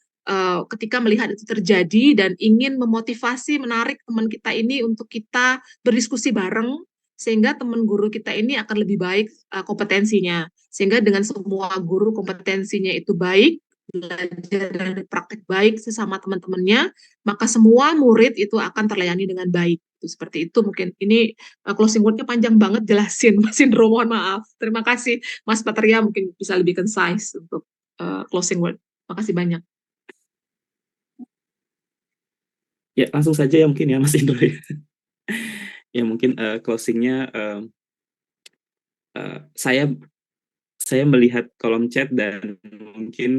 ketika melihat itu terjadi dan ingin memotivasi, menarik teman kita ini untuk kita berdiskusi bareng sehingga teman guru kita ini akan lebih baik kompetensinya. Sehingga dengan semua guru kompetensinya itu baik, belajar dan praktek baik sesama teman-temannya, maka semua murid itu akan terlayani dengan baik. Seperti itu mungkin. Ini closing word-nya panjang banget jelasin, Mas Indro, mohon maaf. Terima kasih, Mas Patria, mungkin bisa lebih concise untuk closing word. Makasih banyak. Ya, langsung saja ya mungkin ya Mas Indro ya. Ya mungkin closingnya saya melihat kolom chat dan mungkin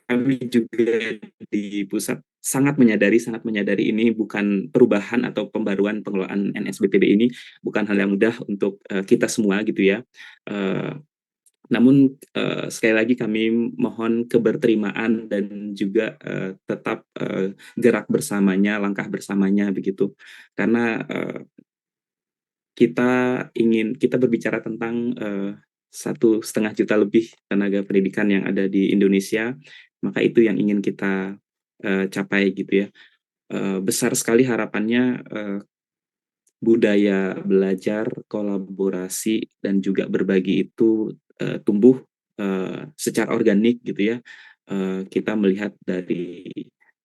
kami juga di pusat sangat menyadari ini bukan perubahan atau pembaruan pengelolaan NSBPB ini bukan hal yang mudah untuk kita semua gitu ya. Namun sekali lagi kami mohon keberterimaan dan juga tetap gerak bersamanya, langkah bersamanya begitu. Karena kita berbicara tentang 1,5 juta lebih tenaga pendidikan yang ada di Indonesia, maka itu yang ingin kita capai gitu ya. Besar sekali harapannya budaya belajar, kolaborasi, dan juga berbagi itu tumbuh secara organik gitu ya. Kita melihat dari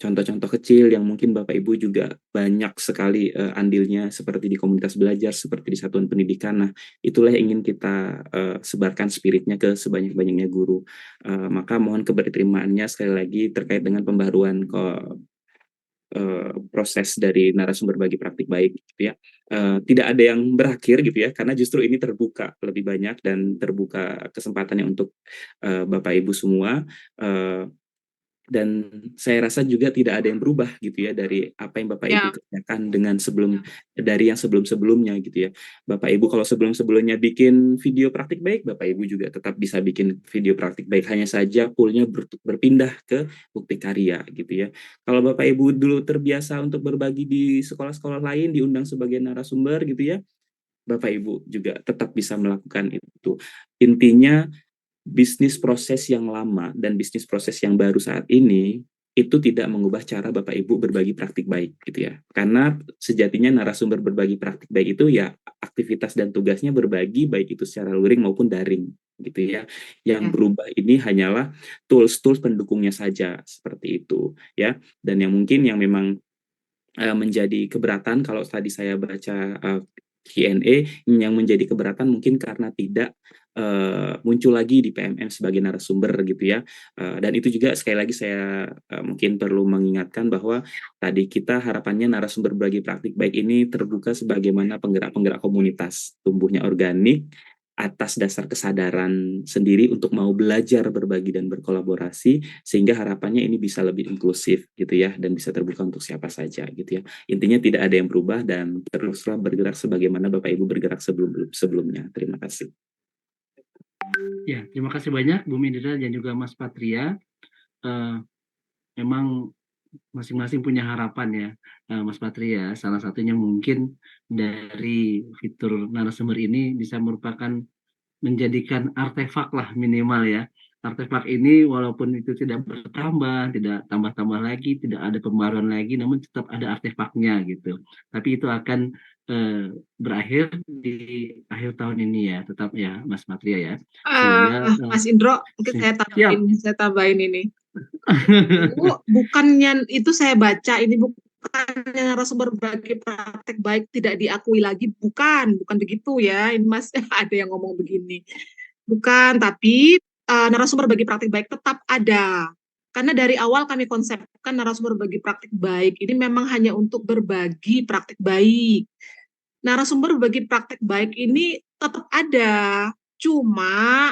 contoh-contoh kecil yang mungkin Bapak Ibu juga banyak sekali andilnya seperti di komunitas belajar, seperti di satuan pendidikan. Nah, itulah yang ingin kita sebarkan spiritnya ke sebanyak-banyaknya guru. Maka mohon keberterimaannya sekali lagi terkait dengan pembaruan proses dari narasumber bagi praktik baik gitu ya. Tidak ada yang berakhir gitu ya, karena justru ini terbuka lebih banyak dan terbuka kesempatannya untuk Bapak Ibu semua. Dan saya rasa juga tidak ada yang berubah gitu ya dari apa yang Bapak Ibu kerjakan dengan dari yang sebelum-sebelumnya gitu ya. Bapak Ibu kalau sebelum-sebelumnya bikin video praktik baik, Bapak Ibu juga tetap bisa bikin video praktik baik, hanya saja poolnya berpindah ke bukti karya gitu ya. Kalau Bapak Ibu dulu terbiasa untuk berbagi di sekolah-sekolah lain, diundang sebagai narasumber gitu ya, Bapak Ibu juga tetap bisa melakukan itu. Intinya bisnis proses yang lama dan bisnis proses yang baru saat ini itu tidak mengubah cara Bapak Ibu berbagi praktik baik gitu ya. Karena sejatinya narasumber berbagi praktik baik itu ya aktivitas dan tugasnya berbagi baik itu secara luring maupun daring gitu ya. Yang berubah ini hanyalah tools-tools pendukungnya saja seperti itu ya. Dan yang mungkin yang memang menjadi keberatan kalau tadi saya baca Q&A yang menjadi keberatan mungkin karena tidak muncul lagi di PMM sebagai narasumber gitu ya. Dan itu juga sekali lagi saya mungkin perlu mengingatkan bahwa tadi kita harapannya narasumber berbagi praktik baik ini terbuka sebagaimana penggerak-penggerak komunitas, tumbuhnya organik atas dasar kesadaran sendiri untuk mau belajar, berbagi, dan berkolaborasi, sehingga harapannya ini bisa lebih inklusif gitu ya, dan bisa terbuka untuk siapa saja gitu ya. Intinya tidak ada yang berubah dan teruslah bergerak sebagaimana Bapak Ibu bergerak sebelumnya. Terima kasih. Ya, terima kasih banyak Bu Mindra dan juga Mas Patria. Memang masing-masing punya harapan ya, Mas Patria. Salah satunya mungkin dari fitur narasumber ini bisa merupakan menjadikan artefak lah minimal ya. Artefak ini walaupun itu tidak bertambah, tidak tambah-tambah lagi, tidak ada pembaruan lagi, namun tetap ada artefaknya gitu. Tapi itu akan berakhir di akhir tahun ini ya, tetap ya Mas Patria ya. Sehingga Mas Indro, mungkin siap. saya tambahin ini. Bukannya itu saya baca ini bukannya narasumber berbagi praktek baik tidak diakui lagi, bukan begitu ya. Ini Mas ada yang ngomong begini. Bukan, tapi narasumber berbagi praktek baik tetap ada. Karena dari awal kami konsepkan narasumber berbagi praktek baik ini memang hanya untuk berbagi praktek baik. Narasumber berbagi praktek baik ini tetap ada, cuma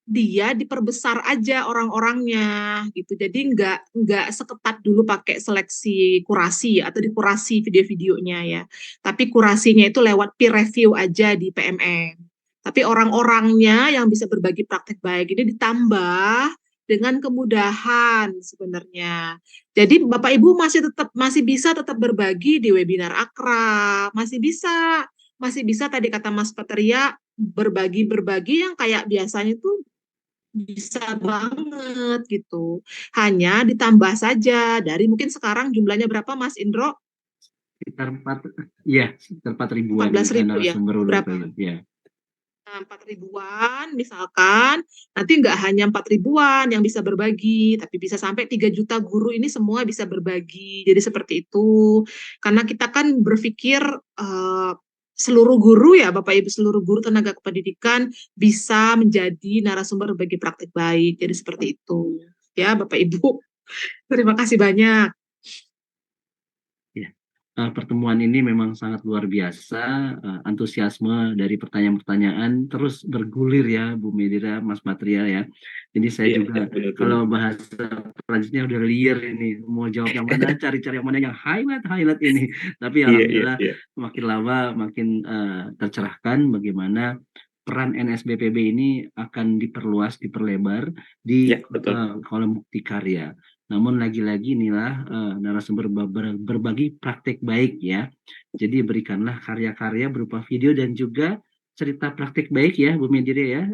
dia diperbesar aja orang-orangnya gitu. Jadi nggak seketat dulu pakai seleksi kurasi atau dikurasi video-videonya ya. Tapi kurasinya itu lewat peer review aja di PMM. Tapi orang-orangnya yang bisa berbagi praktek baik ini ditambah dengan kemudahan sebenarnya. Jadi Bapak Ibu masih bisa tetap berbagi di webinar akrab, masih bisa tadi kata Mas Patria berbagi yang kayak biasanya tuh bisa banget gitu. Hanya ditambah saja dari mungkin sekarang jumlahnya berapa Mas Indro? Sekitar 4 ribuan 14.000 ya. narasumber Berapa? ya. 4 ribuan misalkan, nanti nggak hanya 4 ribuan yang bisa berbagi, tapi bisa sampai 3 juta guru ini semua bisa berbagi. Jadi seperti itu. Karena kita kan berpikir seluruh guru ya, Bapak Ibu seluruh guru tenaga kependidikan bisa menjadi narasumber berbagi praktik baik. Jadi seperti itu. Ya, Bapak Ibu. Terima kasih banyak. Pertemuan ini memang sangat luar biasa, antusiasme dari pertanyaan-pertanyaan terus bergulir ya Bu Medira, Mas Patria ya. Jadi saya juga kalau bahasa Prancisnya udah liar ini, mau jawab yang mana, cari-cari yang mana yang highlight ini. Tapi alhamdulillah makin lama makin tercerahkan bagaimana peran NSBPB ini akan diperlebar di kolom bukti karya. Namun lagi-lagi inilah narasumber berbagi praktek baik ya. Jadi berikanlah karya-karya berupa video dan juga cerita praktek baik ya Bu Medira ya.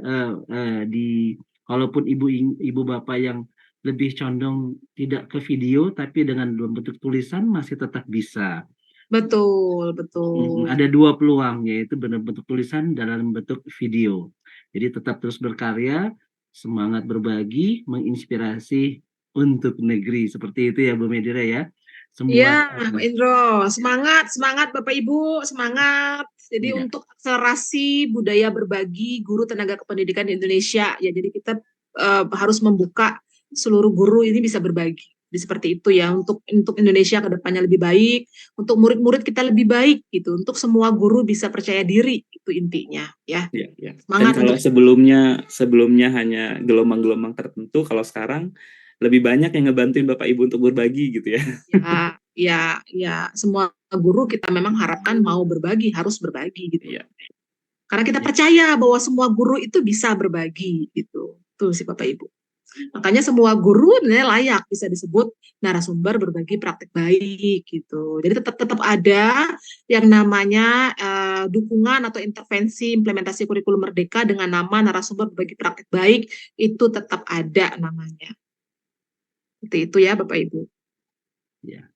Walaupun ibu bapak yang lebih condong tidak ke video tapi dengan bentuk tulisan masih tetap bisa. Betul. Ada 2 peluang, yaitu bentuk tulisan dalam bentuk video. Jadi tetap terus berkarya, semangat berbagi, menginspirasi untuk negeri. Seperti itu ya Bu Medira ya. Iya, Pak Indro. Semangat Bapak Ibu, semangat. Jadi untuk akselerasi budaya berbagi guru tenaga kependidikan di Indonesia. Ya, jadi kita harus membuka seluruh guru ini bisa berbagi. Jadi seperti itu ya, untuk Indonesia ke depannya lebih baik, untuk murid-murid kita lebih baik gitu, untuk semua guru bisa percaya diri, itu intinya ya. Semangat. Dan kalau sebelumnya hanya gelombang-gelombang tertentu, kalau sekarang lebih banyak yang ngebantuin Bapak Ibu untuk berbagi gitu ya. Ya, semua guru kita memang harapkan mau berbagi, harus berbagi gitu. Karena kita percaya bahwa semua guru itu bisa berbagi gitu. Tuh sih Bapak Ibu. Makanya semua guru layak bisa disebut narasumber berbagi praktek baik gitu. Jadi tetap ada yang namanya dukungan atau intervensi implementasi kurikulum merdeka dengan nama narasumber berbagi praktek baik itu tetap ada namanya. Itu ya Bapak Ibu. Ya,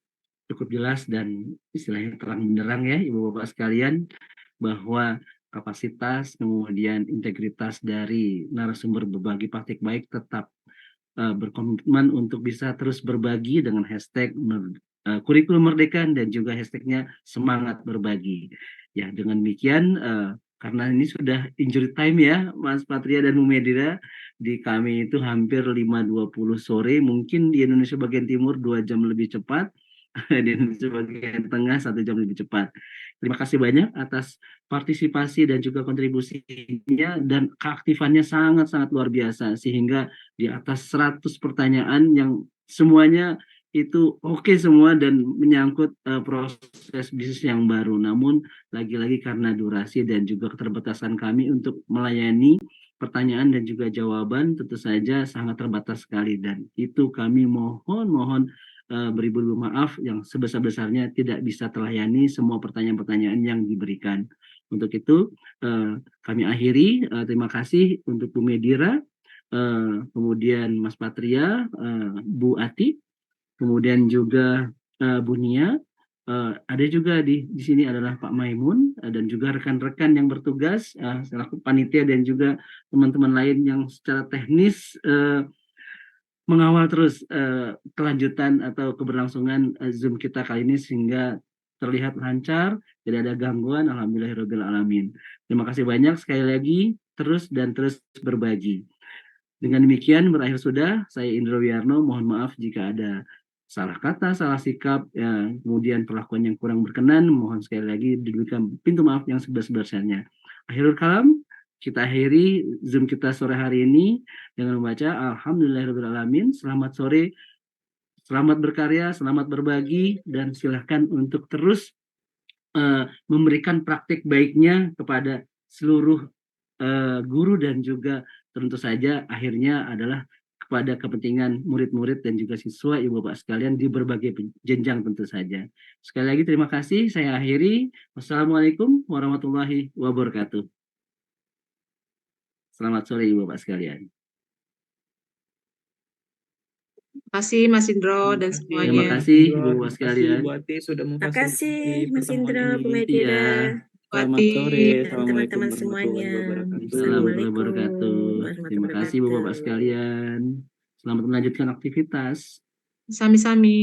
cukup jelas dan istilahnya terang benderang ya Ibu Bapak sekalian bahwa kapasitas kemudian integritas dari narasumber berbagi praktik baik tetap berkomitmen untuk bisa terus berbagi dengan hashtag kurikulum merdeka dan juga hashtagnya semangat berbagi. Ya, dengan demikian karena ini sudah injury time ya Mas Patria dan Bu Medira, di kami itu hampir 5.20 sore, mungkin di Indonesia bagian timur 2 jam lebih cepat, di Indonesia bagian tengah 1 jam lebih cepat. Terima kasih banyak atas partisipasi dan juga kontribusinya, dan keaktifannya sangat-sangat luar biasa sehingga di atas 100 pertanyaan yang semuanya itu oke semua dan menyangkut proses bisnis yang baru. Namun lagi-lagi karena durasi dan juga keterbatasan kami untuk melayani pertanyaan dan juga jawaban tentu saja sangat terbatas sekali, dan itu kami mohon beribu-ribu maaf yang sebesar-besarnya tidak bisa terlayani semua pertanyaan-pertanyaan yang diberikan. Untuk itu kami akhiri, terima kasih untuk Bu Medira, kemudian Mas Patria, Bu Ati, kemudian juga Bu Nia, ada juga di sini adalah Pak Maimun, dan juga rekan-rekan yang bertugas selaku panitia dan juga teman-teman lain yang secara teknis mengawal terus kelanjutan atau keberlangsungan Zoom kita kali ini sehingga terlihat lancar, tidak ada gangguan. Alhamdulillahirabbil alamin. Terima kasih banyak sekali lagi, terus berbagi. Dengan demikian berakhir sudah. Saya Indro Wiyarno, mohon maaf jika ada salah kata, salah sikap, ya, kemudian perlakuan yang kurang berkenan. Mohon sekali lagi diberikan pintu maaf yang sebesar-besarnya. Akhirul kalam, kita akhiri Zoom kita sore hari ini dengan membaca Alhamdulillahirabbil alamin. Selamat sore, selamat berkarya, selamat berbagi, dan silahkan untuk terus memberikan praktik baiknya kepada seluruh guru dan juga tentu saja akhirnya adalah kepada kepentingan murid-murid dan juga siswa ibu bapak sekalian di berbagai jenjang tentu saja. Sekali lagi terima kasih, saya akhiri. Wassalamualaikum warahmatullahi wabarakatuh. Selamat sore ibu bapak sekalian. Terima kasih Mas Indro dan Terima semuanya. kasih ibu bapak sekalian. Bu Ati sudah Terima kasih memfasilitasi Mas pertemuan Indro, Bu ini. Medira, Iya. Selamat Ati. sore. dan Assalamualaikum teman-teman warahmatullahi semuanya. wabarakatuh. Assalamualaikum Assalamualaikum wabarakatuh. warahmatullahi Terima kasih ibu bapak wabarakatuh. sekalian. Selamat melanjutkan aktivitas. Sami-sami.